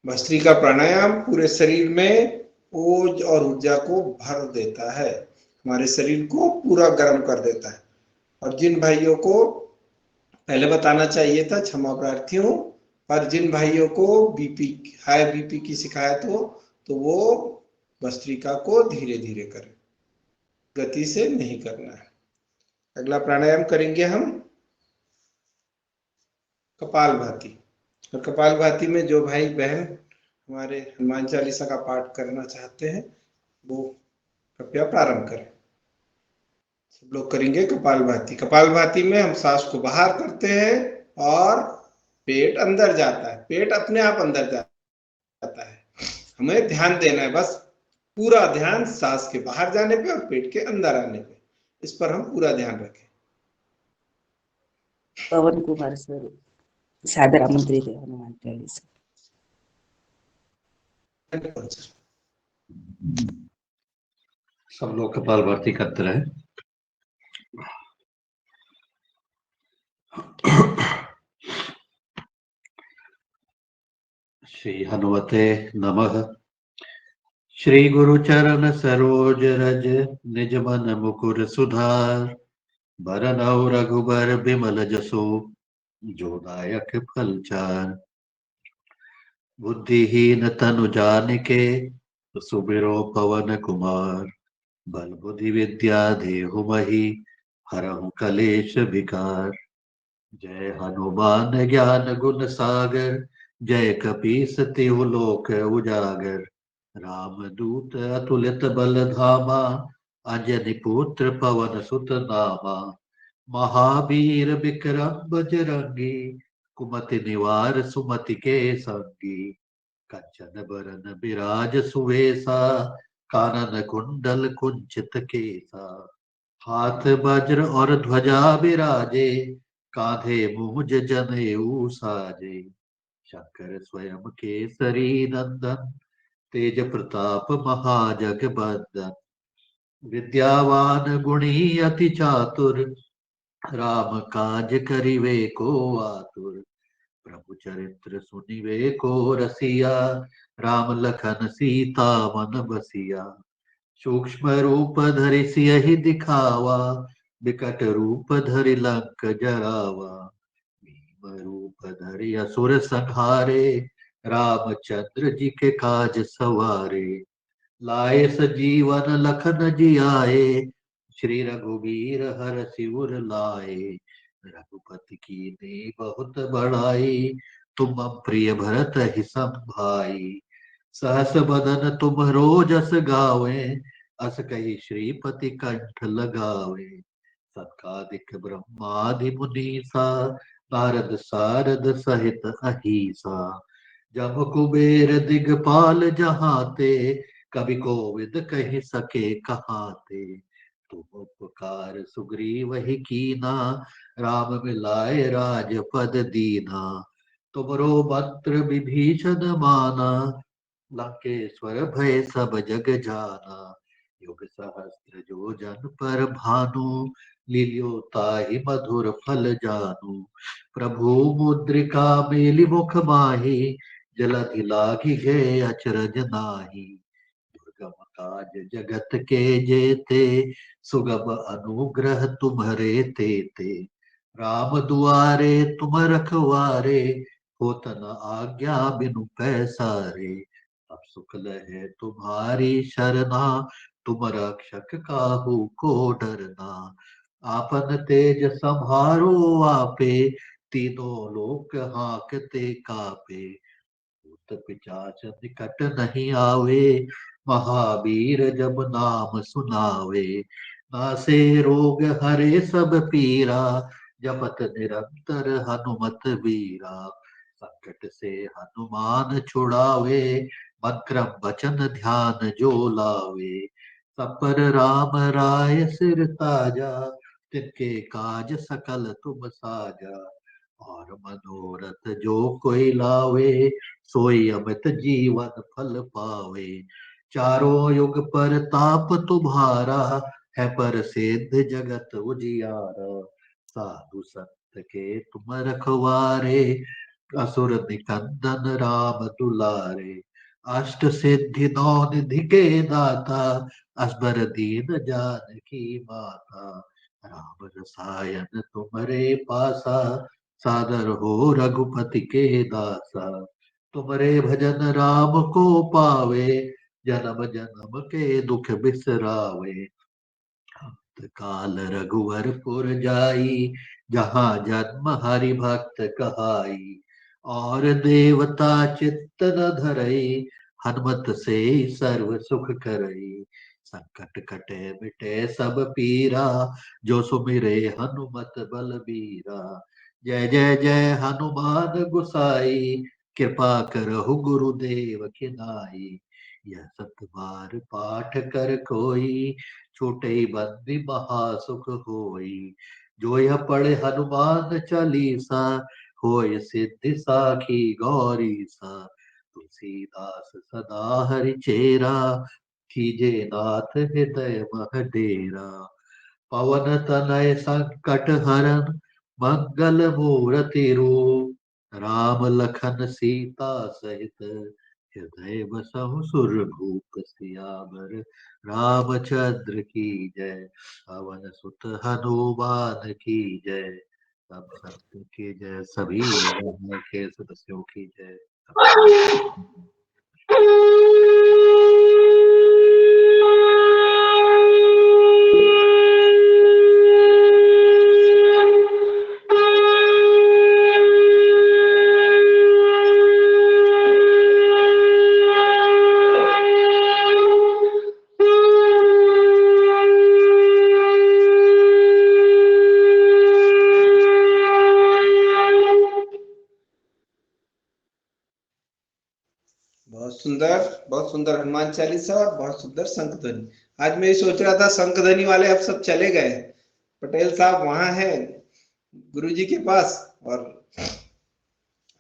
भस्त्रिका प्राणायाम पूरे शरीर में ओज और ऊर्जा को भर देता है, हमारे शरीर को पूरा गर्म कर देता है। और जिन भाइयों को पहले बताना चाहिए था, क्षमा प्रार्थी हूँ, पर जिन भाइयों को हाई बीपी की शिकायत हो तो वो भस्त्रिका को धीरे धीरे करें, गति से नहीं करना है। अगला प्राणायाम करेंगे हम कपालभाति। और कपालभाति में जो भाई बहन हमारे हनुमान चालीसा का पाठ करना चाहते हैं वो कृपया प्रारंभ करें। सब लोग करेंगे कपालभाति। कपालभाति में हम सांस को बाहर करते हैं और पेट अंदर जाता है, पेट अपने आप अंदर जाता है। हमें ध्यान देना है, बस पूरा ध्यान सांस के बाहर जाने पे और पेट के अंदर आने पे, इस पर हम पूरा ध्यान रखें। पवन कुमार सर सादर आमंत्रित है हनुमान चालीसा। सब लोग कपालभाति करते रहे। श्री हनुमते नमः। श्री गुरु चरण सरोज रज निज मन मुकुर सुधार। बरनउँ रघुबर बिमल जसु जो दायक फल चार। बुद्धिहीन तनु जानिके सुमिरो पवन कुमार। बल बुद्धि विद्या देहु महि हरहु कलेश विकार। जय हनुमान ज्ञान गुण सागर जय कपीस तिहु लोक उजागर। राम दूत अतुलित बल धामा अंजनी पुत्र पवन सुत नामा। महावीर विक्रम बजरंगी कुमति निवार सुमति के संगी। कंचन बरन बिराज सुवेशा कानन कुंडल कुंचित केसा। हाथ वज्र और ध्वजा विराजे कांधे मूज जनेऊ साजे। शंकर स्वयं केसरी नंदन तेज प्रताप महाजगबंदन। विद्यावान गुणी अति चातुर राम काज करिवे को आतुर। प्रभु चरित्र सुनिवे को रसिया राम लखन सीता मन बसिया। सूक्ष्म रूप धरि सियहि दिखावा विकट रूप धरि लंक जरावा। भीम रूप धरि असुर संहारे रामचंद्र जी के काज सवारे। लाए सजीवन लखन जियाए श्री रघुवीर हर सिर लाए। रघुपति कीन्ही बहुत बड़ाई तुम प्रिय भरत ही भाई। सहस बदन तुम रोजस गावे अस कही श्रीपति कंठ लगावे। सत्कादिक ब्रह्मादि मुनीसा नारद सारद सहित अहिसा। जब कुबेर दिगपाल जहाते कवि कोविद कहि सके कहाते। तुम उपकार सुग्रीव ही कीना राम मिलाए राजपद दीना। तुमरो मंत्र विभीषण माना लंकेश्वर भय सब जग जाना। युग सहस्त्र जो जन पर भानु लील्यो ताहि मधुर फल जानू। प्रभु मुद्रिका मेलि मुख माहि जलधि लागी गए अचरज नाही। दुर्गम काज जगत के जेते सुगम अनुग्रह तुम्हरे तेते। राम दुआरे तुम रखवारे होत न आज्ञा बिनु पैसारे। अब सुख लहे तुम्हारी शरणा तुम रक्षक काहू को डरना। आपन तेज संहारो आपे तीनों लोक हांकते कापे। भूत पिशाच निकट नहीं आवे महावीर जब नाम सुनावे। नासे रोग हरे सब पीरा जपत निरंतर हनुमत वीरा। संकट से हनुमान छुड़ावे मन क्रम वचन ध्यान जो लावे। सब पर राम राय सिर ताजा तिनके काज सकल तुम साजा। और मनोरथ जो कोई लावे सोई अमित जीवन फल पावे। चारों युग पर ताप तुम्हारा है पर सिद्ध जगत उजियारा। साधु संत के तुम रखवारे असुर निकंदन राम दुलारे। अष्ट सिद्धि नौ निधि के दाता असबर दीन जानकी माता। राम रसायन तुम्हारे पासा सादर हो रघुपति के दासा। तुम्हारे भजन राम को पावे जन्म जन्म के दुख बिसरावे। अंत काल रघुवर पुर जाई जहाँ जन्म हरि भक्त कहाई। और देवता चित्त न धरई हनुमत से सर्व सुख करई। संकट कटे मिटे सब पीरा जो सुमिरे हनुमत बलबीरा। जय जय जय हनुमान गुसाई, कृपा करहु गुरुदेव की नाई। यह सत बार पाठ कर कोई, छूटे बंदी महासुख होई। जो यह पढ़े हनुमान चालीसा, होय सिद्धि साखी गौरी सा। तुलसीदास सदा हरि चेरा, कीजे नाथ हृदय मह डेरा। पवन तनय संकट हरन, मंगल मूर्ति रूप। राम लखन सीता सहित, हृदय बसहु सुरभूप। सियावर रामचंद्र की जय, पवन सुत हनुमान की जय। सब संत की जय, सभी ब्रह्म के सदस्यों की जय। बहुत सुंदर हनुमान चालीसा और बहुत सुंदर शंख ध्वनि। आज मैं ये सोच रहा था शंख ध्वनि वाले अब सब चले गए, पटेल साहब वहां हैं गुरु जी के पास, और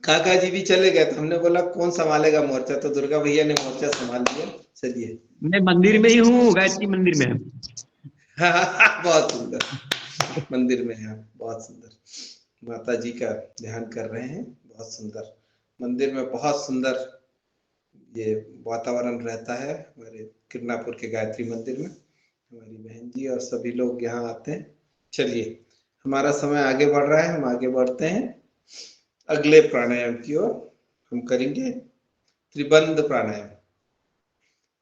काका जी भी चले गए, तो हमने बोला कौन संभालेगा मोर्चा, तो दुर्गा भैया ने मोर्चा संभाल लिया। चलिए। मैं मंदिर में ही हूँ, गायत्री मंदिर में। बहुत सुंदर, मंदिर में है, बहुत सुंदर माता जी का ध्यान कर रहे हैं। बहुत सुंदर मंदिर में, बहुत सुंदर ये वातावरण रहता है हमारे किरनापुर के गायत्री मंदिर में। हमारी बहन जी और सभी लोग यहाँ आते हैं। चलिए, हमारा समय आगे बढ़ रहा है, हम आगे बढ़ते हैं अगले प्राणायाम की ओर। हम करेंगे त्रिबंध प्राणायाम,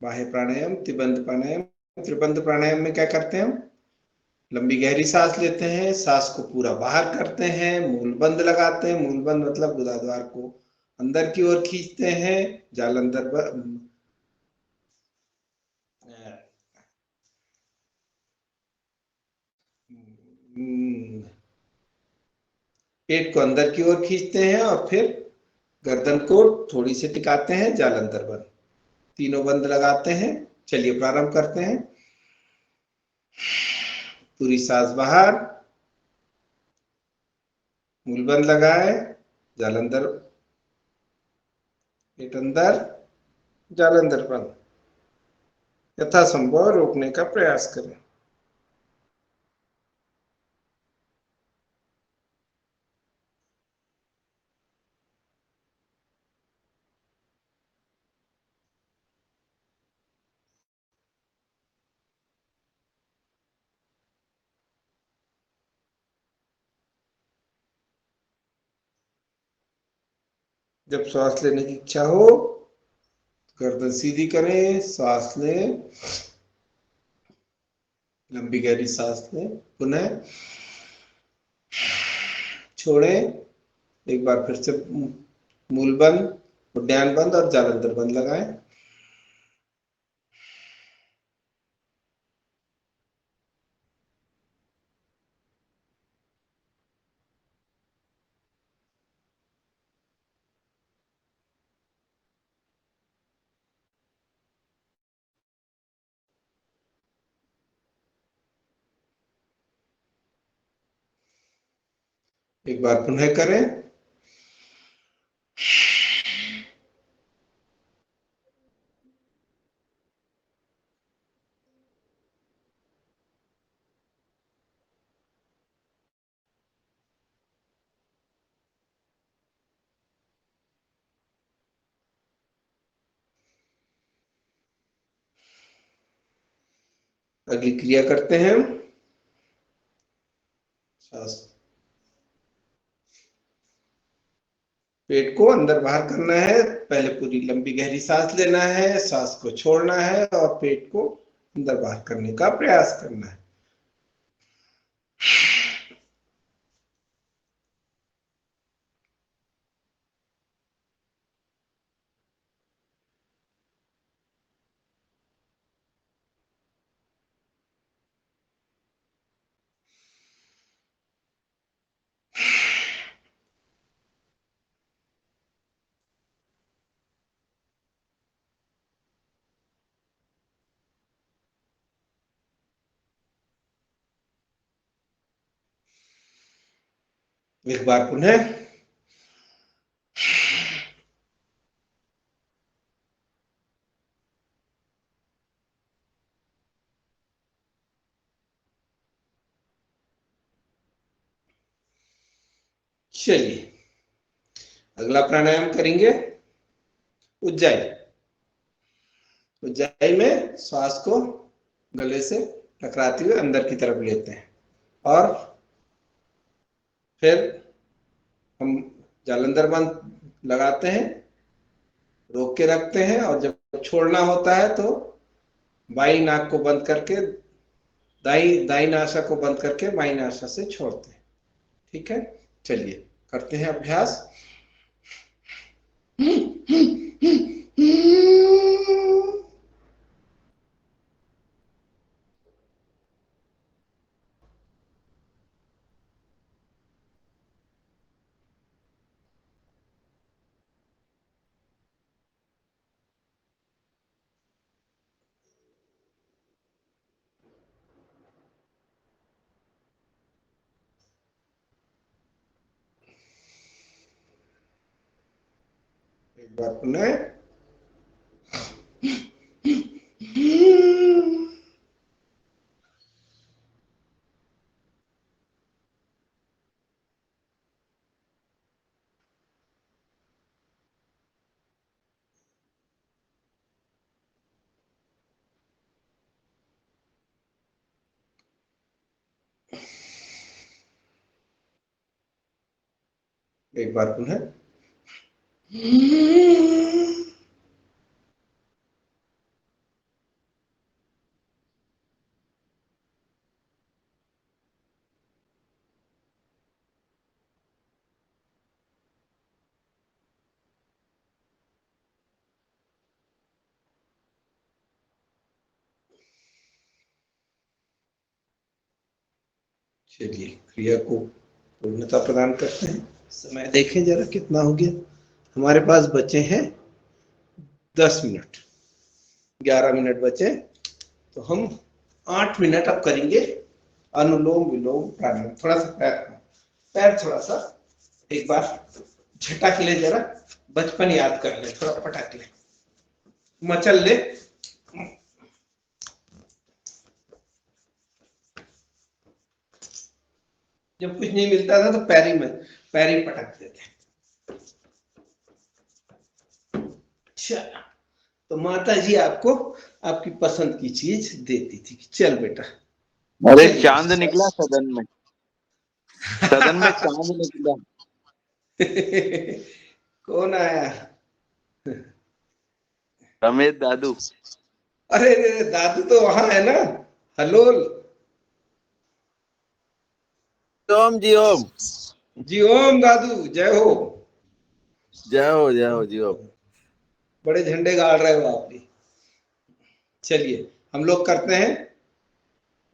बाह्य प्राणायाम, त्रिबंध प्राणायाम। त्रिबंध प्राणायाम में क्या करते हैं हम? लंबी गहरी सांस लेते हैं, सांस को पूरा बाहर करते हैं, मूल बंद लगाते हैं। मूल बंद मतलब गुदाद्वार को अंदर की ओर खींचते हैं, जालंधर पेट को अंदर की ओर खींचते हैं और फिर गर्दन को थोड़ी सी टिकाते हैं, जालंधर बंद, तीनों बंद लगाते हैं। चलिए प्रारंभ करते हैं। पूरी सांस बाहर, मूल बंद लगाए, जालंधर, पेट अंदर, जालंधर बंद। यथासंभव रोकने का प्रयास करें। जब श्वास लेने की इच्छा हो, गर्दन सीधी करें, सांस लें, लंबी गहरी सांस लें, पुनः छोड़ें। एक बार फिर से मूल बंद, उद्यान बंद और जालंधर बंद लगाएं। एक बार पुनः करें। अगली क्रिया करते हैं। सांस, पेट को अंदर बाहर करना है। पहले पूरी लंबी गहरी सांस लेना है, सांस को छोड़ना है और पेट को अंदर बाहर करने का प्रयास करना है। एक बार पुनः। चलिए अगला प्राणायाम करेंगे उज्जाई। उज्जाई में श्वास को गले से टकराते हुए अंदर की तरफ लेते हैं और फिर हम जालंधर बंद लगाते हैं, रोक के रखते हैं और जब छोड़ना होता है तो बाई नाक को बंद करके दाई नासा को बंद करके बाई नासा से छोड़ते हैं। ठीक है, चलिए करते हैं अभ्यास। एक बार पुनः। एक बार पुनः। चलिए क्रिया को पूर्णता प्रदान करते हैं। समय देखें जरा कितना हो गया। हमारे पास बचे हैं 10 मिनट, 11 मिनट बचे तो हम 8 मिनट अब करेंगे अनुलोम विलोम प्राणायाम। थोड़ा सा पैर थोड़ा सा एक बार झटक ले, जरा बचपन याद कर ले, थोड़ा पटक ले, मचल ले। जब कुछ नहीं मिलता था तो पैर ही पटक देते। चलो तो माता जी आपको आपकी पसंद की चीज देती थी। चल बेटा। अरे चांद निकला सदन में, सदन में चांद निकला। कौन आया? रमेश दादू। अरे दादू तो वहां है ना, हलोल। ओम जी ओम। जी ओम दादू, जय हो। जय हो जय हो जी ओम। बड़े झंडे गाड़ रहे हो आप भी। चलिए हम लोग करते हैं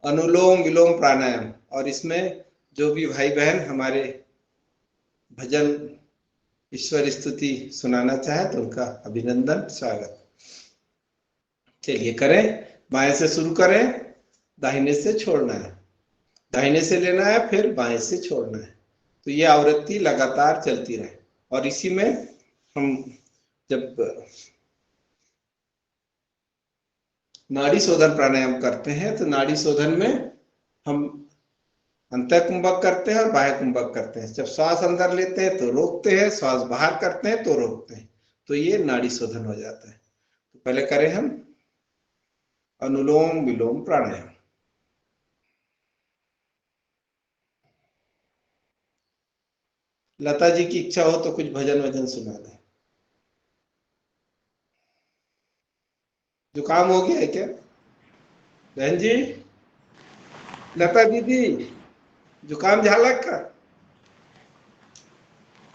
अनुलोम विलोम प्राणायाम, और इसमें जो भी भाई बहन हमारे भजन ईश्वर स्तुति सुनाना चाहे तो उनका अभिनंदन, स्वागत। चलिए करें। बाएं से शुरू करें, दाहिने से छोड़ना है, दाहिने से लेना है, फिर बाएं से छोड़ना है। तो ये आवृत्ति लगातार चलती रहे। और इसी में हम जब नाड़ी शोधन प्राणायाम करते हैं तो नाड़ी शोधन में हम अंतः कुंभक करते हैं और बाह्य कुंभक करते हैं। जब श्वास अंदर लेते हैं तो रोकते हैं, श्वास बाहर करते हैं तो रोकते हैं, तो ये नाड़ी शोधन हो जाता है। तो पहले करें हम अनुलोम विलोम प्राणायाम। लता जी की इच्छा हो तो कुछ भजन वजन सुना दें। जुकाम हो गया है क्या बहन जी? लता दीदी जुकाम झाला का?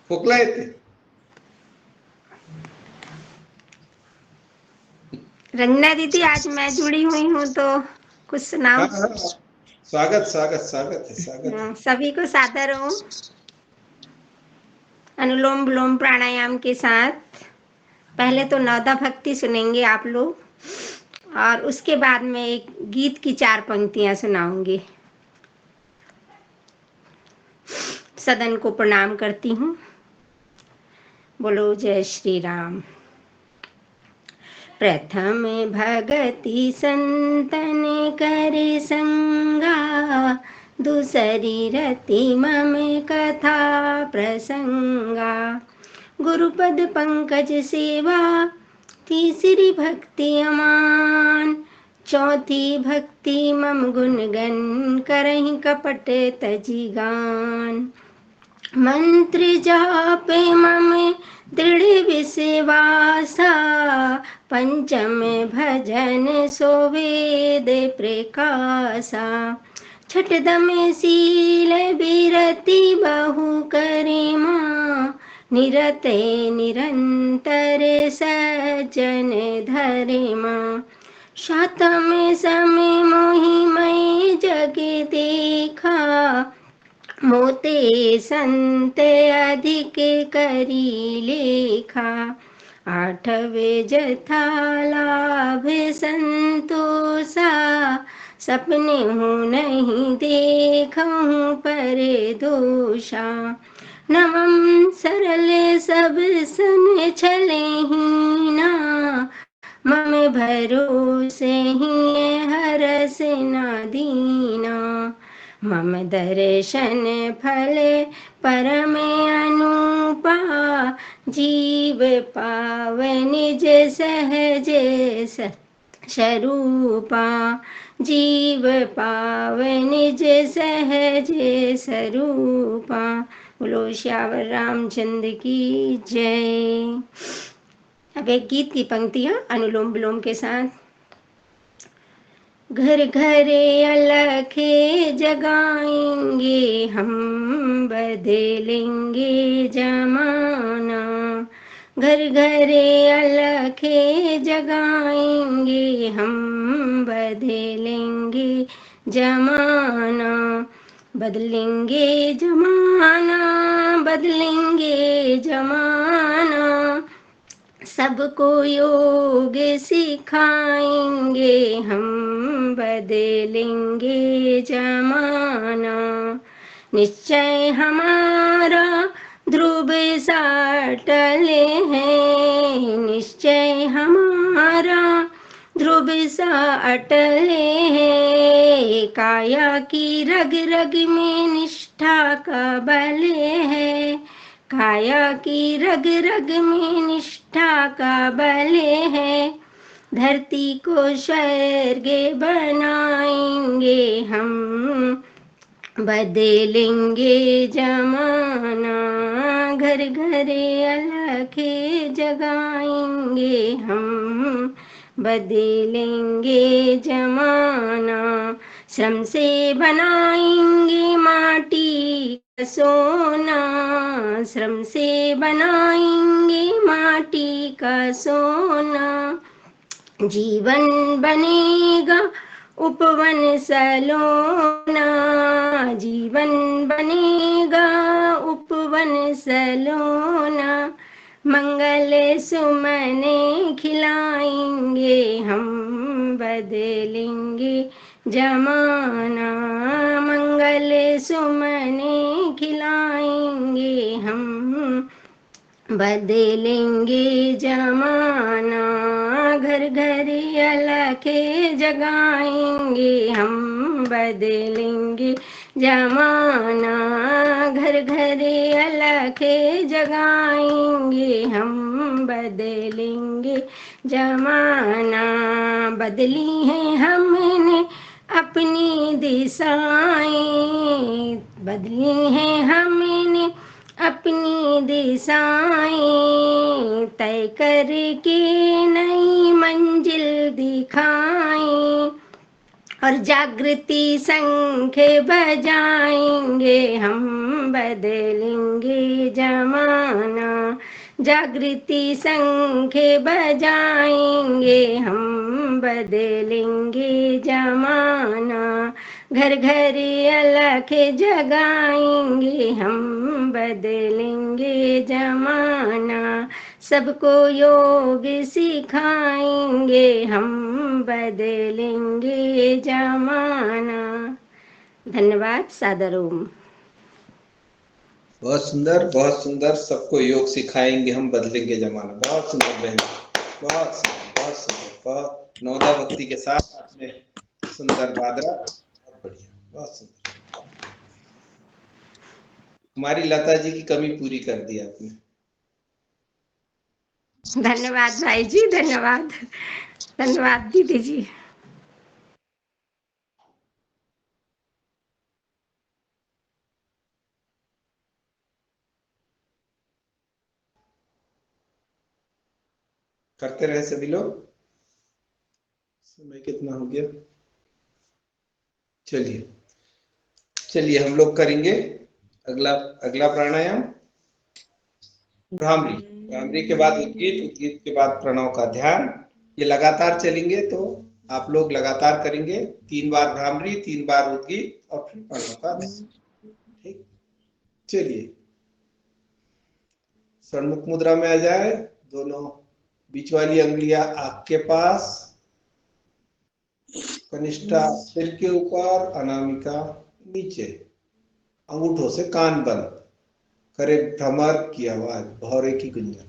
खोकला येते? रंजना दीदी आज मैं जुड़ी हुई हूँ तो कुछ सुनाओ। हाँ, स्वागत स्वागत स्वागत है, स्वागत है। सभी को सादर हूँ अनुलोम विलोम प्राणायाम के साथ। पहले तो नवदा भक्ति सुनेंगे आप लोग, और उसके बाद में एक गीत की 4 पंक्तियां सुनाऊंगी। सदन को प्रणाम करती हूँ। बोलो जय श्री राम। प्रथम भगति संतन करे संगा, दूसरी रति मम कथा प्रसंगा। गुरुपद पंकज सेवा, तीसरी भक्ति अमान, चौथी भक्ति मम गुणगन करहि कपट तजी गान। मंत्र जापे मम दृढ़ विश्वासा, पंचम भजन सो वेद प्रकाशा। छठदम शील विरति बहु करे माँ, निरते निरंतर सज्जन धरे माँ। सातम समय मोहि मैं जग देखा, मोते संत अधिक करी लेखा। आठवे जथा लाभ संतोषा, सपने हूँ नहीं देखूं पर दोषा। नवम सरल सब सन छले हीना, मम भरोसे ही हरस न दीना। मम दर्शन फल परम अनुपा, जीव पावे निज सहज स्वरूपा। जीव पावे निज सहज स्वरूपा। बोलो श्यावर रामचंद्र की जय। अब एक गीत की पंक्तियां अनुलोम विलोम के साथ। घर घरे अलखे जगाएंगे हम, बदलेंगे जमाना। घर घरे अलखे जगाएंगे हम, बदलेंगे जमाना। बदलेंगे जमाना, बदलेंगे जमाना। सबको योग सिखाएंगे हम, बदलेंगे जमाना। निश्चय हमारा ध्रुव साटले है, निश्चय हमारा ध्रुव सा अटले है। काया की रग रग में निष्ठा का बल है, काया की रग रग में निष्ठा का बल है। धरती को स्वर्ग बनाएंगे हम, बदलेंगे जमाना। घर घरे अलखे जगाएंगे हम, बदलेंगे जमाना। श्रम से बनाएंगे माटी का सोना, श्रम से बनाएंगे माटी का सोना। जीवन बनेगा उपवन सलोना, जीवन बनेगा उपवन सलोना। मंगल सुमने खिलाएंगे हम, बदलेंगे जमाना। मंगल सुमने खिलाएंगे हम, बदलेंगे जमाना। घर घर अलखे जगाएंगे हम, बदलेंगे जमाना। घर घर अलखे जगाएंगे हम, बदलेंगे जमाना। बदली है हमने अपनी दिशाएं, बदली है हमने अपनी दिशाएं। तय करके नई मंजिल दिखाएं, और जागृति शंख बजाएंगे हम, बदलेंगे जमाना। जागृति शंख बजाएंगे हम, बदलेंगे जमाना। घर घर अलख जगाएंगे हम, बदलेंगे जमाना। सबको योग सिखाएंगे हम, बदलेंगे जमाना। धन्यवाद। सादर ओम। बहुत सुंदर। सबको योग सिखाएंगे हम, बदलेंगे जमाना। बहुत सुंदर बहन, बहुत सुंदर, बहुत सुंदर। बहुत नौदा भक्ति के साथ आपने सुंदर बादरा, बहुत बढ़िया, बहुत सुंदर। हमारी लता जी की कमी पूरी कर दी आपने। धन्यवाद भाई जी, धन्यवाद। धन्यवाद दीदी जी। करते रहे सभी लोग। समय कितना हो गया? चलिए चलिए हम लोग करेंगे अगला अगला प्राणायाम भ्रामरी। भ्रामरी के बाद उद्गीत, उद्गीत के बाद प्रणव का ध्यान। ये लगातार चलेंगे तो आप लोग लगातार करेंगे। 3 बार भ्रामरी, 3 बार उद्गीत और फिर प्रणव का ध्यान। ठीक, चलिए षणमुख मुद्रा में आ जाए। दोनों बीच वाली अंगुलियां आंख के पास, कनिष्ठा सिर के ऊपर, अनामिका नीचे। अंगूठों से कान बंद करे भ्रमर की आवाज, भौरे की गुंजन।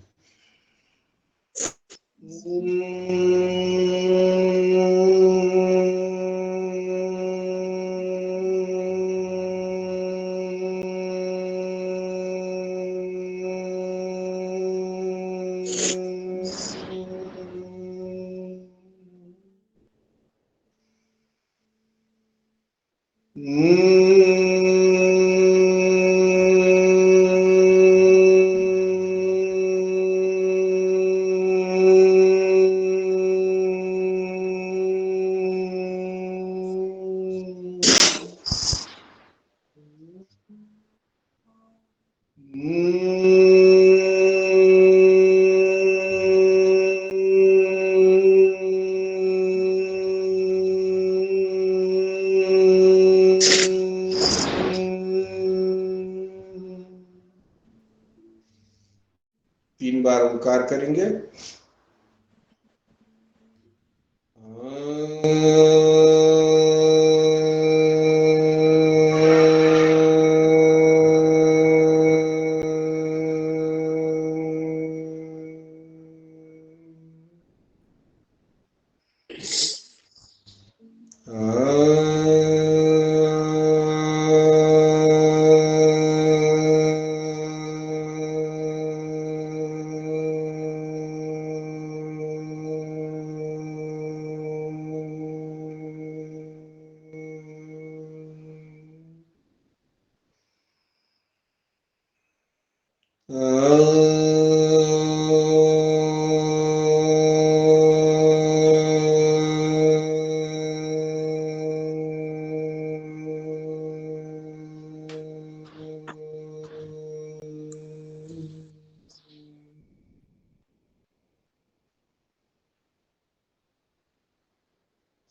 तीन बार ओंकार करेंगे।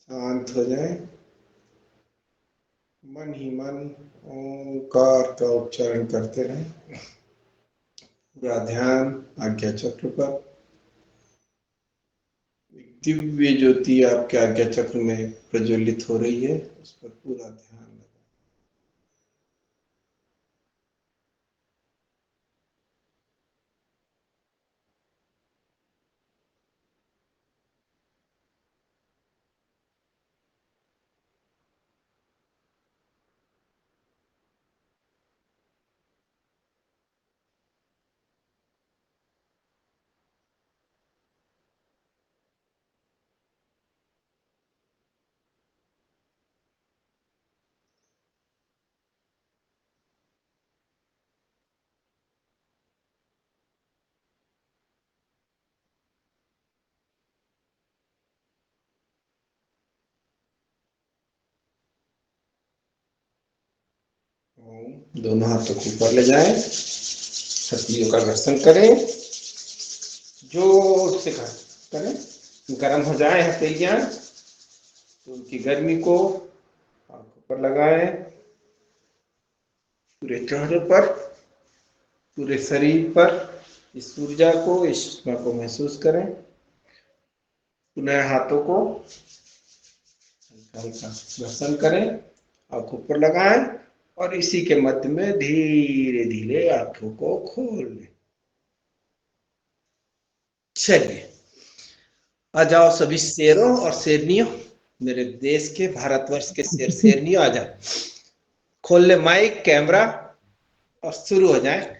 शांत हो जाए, मन ही मन ओंकार का उच्चारण करते रहें। पूरा ध्यान आज्ञा चक्र पर। एक दिव्य ज्योति आपके आज्ञा चक्र में प्रज्वलित हो रही है, उस पर पूरा ध्यान लगा। दोनों हाथों को ऊपर ले जाएं, हथेलियों का घर्षण करें, जोर से करें। गर्म हो जाए हथेलियां तो उनकी गर्मी को आंखों पर लगाएं, पूरे चेहरे पर, पूरे शरीर पर इस ऊर्जा को, इस ऊष्मा को महसूस करें। पुनः हाथों को हल्का हल्का घर्षण करें, आंखों पर लगाएं और इसी के मध्य में धीरे धीरे आंखों को खोल लें। चलिए, आ जाओ सभी शेरों और शेरनियों, मेरे देश के भारतवर्ष के शेर शेरनियों, आ जाओ, खोल ले माइक कैमरा और शुरू हो जाए।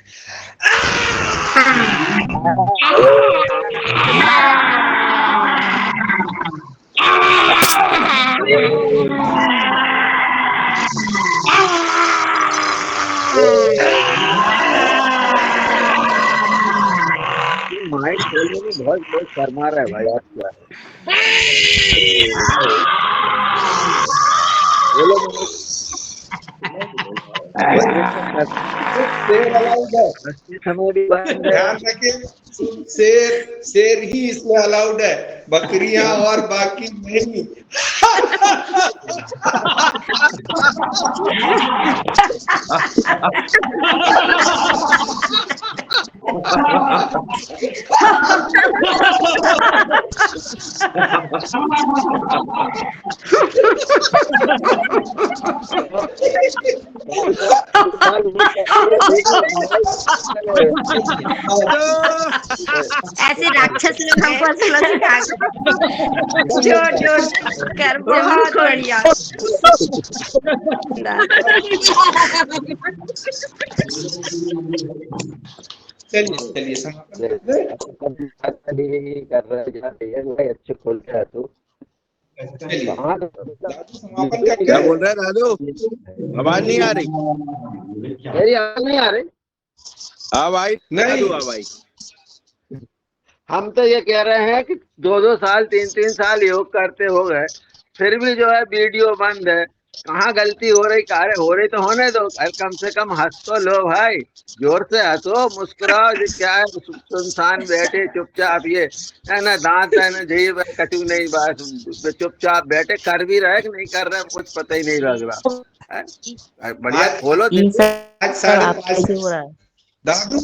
माइक खोलने में बहुत लोग शर्मा रहा है भाई, आज क्या बोलो शेर अलाउड है, समय भी बंद है। ध्यान रखें, शेर ही इसमें अलाउड है, बकरियां और बाकी नहीं। ऐसे राक्षस लोग हमको असला सिखा जो कर बहुत बढ़िया। चलिए समापन करते हैं। कर रहे हैं अच्छे खोल के तो चलिए दादू समापन करते क्या हैं। बोल रहे हैं दादू? आवाज नहीं आ रही? मेरी आवाज नहीं आ रही? हाँ भाई, नहीं। दादू हाँ भाई। हम तो ये कह रहे हैं कि 2-2 साल 3-3 साल योग करते हो गए, फिर भी जो है वीडियो बंद है। कहाँ गलती हो रही, कार्य हो रही तो होने दो, कम से कम हंस तो लो भाई, जोर से हंसो, मुस्कुराओ। जो क्या है, सुनसान बैठे चुपचाप, ये है ना, दांत है ना, जीभ है, कटू नहीं, बस चुपचाप बैठे, कर भी रहे कि नहीं कर रहे कुछ पता ही नहीं लग रहा है। बढ़िया खोलो ये सब आज 5:30 कैसे हो रहा है? दादू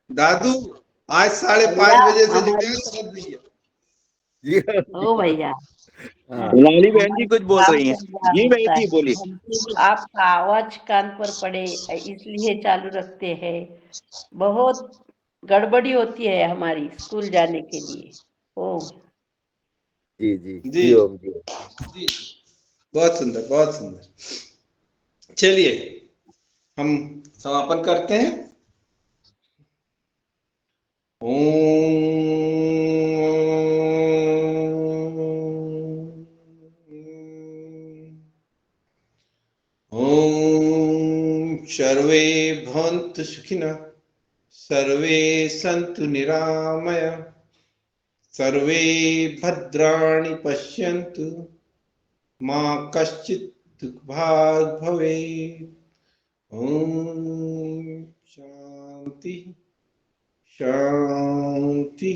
दादू आज 5:30 बजे से जुड़े हैं शरद भैया। ओ भैया, लाली बहन जी कुछ बोल रही हैं। जी बहन जी बोली। आपका आवाज कान पर पड़े इसलिए चालू रखते हैं। बहुत गड़बड़ी होती है हमारी स्कूल जाने के लिए। ओम जी जी जी। जी ओम जी। जी बहुत सुंदर, बहुत सुंदर। चलिए हम समापन करते हैं। ओम सर्वे भवन्तु सुखिनः, सर्वे सन्तु निरामया, सर्वे भद्राणि पश्यन्तु, मा कश्चित् दुःखभाग् भवेत्। ओम शांति शांति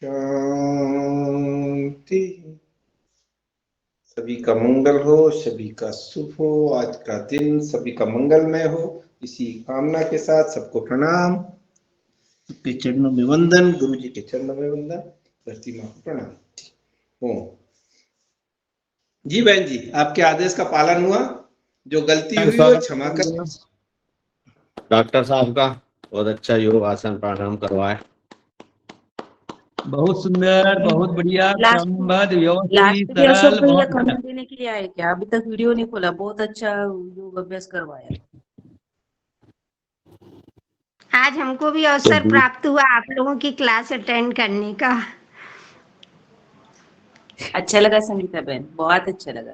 शांति। सभी का मंगल हो, सभी का शुभ हो, आज का दिन सभी का मंगलमय हो, इसी कामना के साथ सबको प्रणाम, सबके चरणों में वंदन, गुरु जी के चरणों में वंदन, धरती माँ को प्रणाम। ओम जी बहन जी, आपके आदेश का पालन हुआ, जो गलती हुई वो क्षमा कर। डॉक्टर साहब का बहुत अच्छा योग आसन प्राणायाम करवाए। बहुत सुंदर, बहुत बढ़िया, क्रमबद्ध, व्यवस्थित, लास्ट में अशोक सरल, भैया बहुत कमेंट देने के लिए आए क्या? अभी तक वीडियो नहीं खोला। बहुत अच्छा योग अभ्यास करवाया। आज हमको भी अवसर प्राप्त हुआ आप लोगों की क्लास अटेंड करने का। अच्छा लगा संगीता बहन, बहुत अच्छा लगा।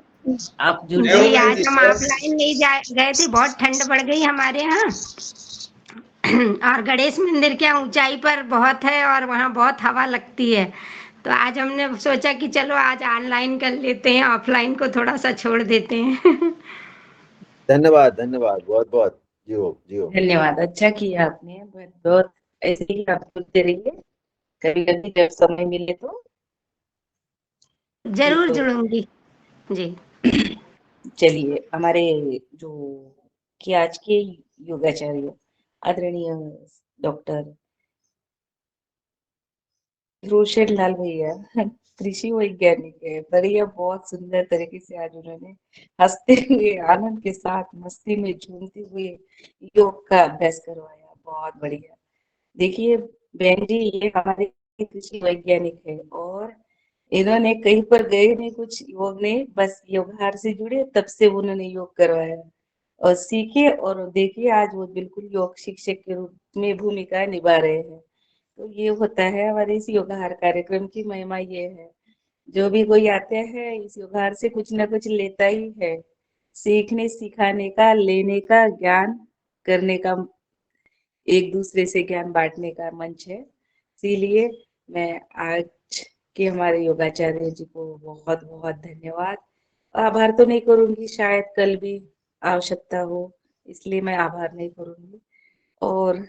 आप जुड़ क्यों जी बहन आज जी, हम ऑफलाइन नहीं गए थे, बहुत ठंड पड़ गई हमारे यहाँ। और गणेश मंदिर क्या ऊंचाई पर बहुत है और वहाँ बहुत हवा लगती है, तो आज हमने सोचा कि चलो आज ऑनलाइन कर लेते हैं, ऑफलाइन को थोड़ा सा छोड़ देते हैं। धन्यवाद धन्यवाद, बहुत बहुत जी ओम जी ओम। धन्यवाद, अच्छा किया आपने। बहुत बहुत ऐसे ही आप जुड़ते रहिए, कभी कभी जब समय मिले तो। जरूर जुड़ूंगी जी। चलिए, हमारे जो कि आज के योगाचार्य आदरणीय डॉक्टर रोशन लाल भैया कृषि वैज्ञानिक है, बढ़िया, बहुत सुंदर तरीके से आज उन्होंने हंसते हुए आनंद के साथ मस्ती में झूमते हुए योग का अभ्यास करवाया। बहुत बढ़िया। देखिए बहन जी, ये हमारे कृषि वैज्ञानिक है और इन्होंने कहीं पर गए नहीं कुछ योग नहीं, बस योगाहार से जुड़े तब से उन्होंने योग करवाया और सीखे, और देखिए आज वो बिल्कुल योग शिक्षक के रूप में भूमिका निभा रहे हैं। तो ये होता है हमारे इस योगाहार कार्यक्रम की महिमा, ये है जो भी कोई आते हैं इस योगाहार से कुछ ना कुछ लेता ही है, सीखने सिखाने का, लेने का, ज्ञान करने का, एक दूसरे से ज्ञान बांटने का मंच है। इसीलिए मैं आज के हमारे योगाचार्य जी को बहुत बहुत धन्यवाद, आभार तो नहीं करूंगी, शायद कल भी आवश्यकता हो, इसलिए मैं आभार नहीं करूंगी। और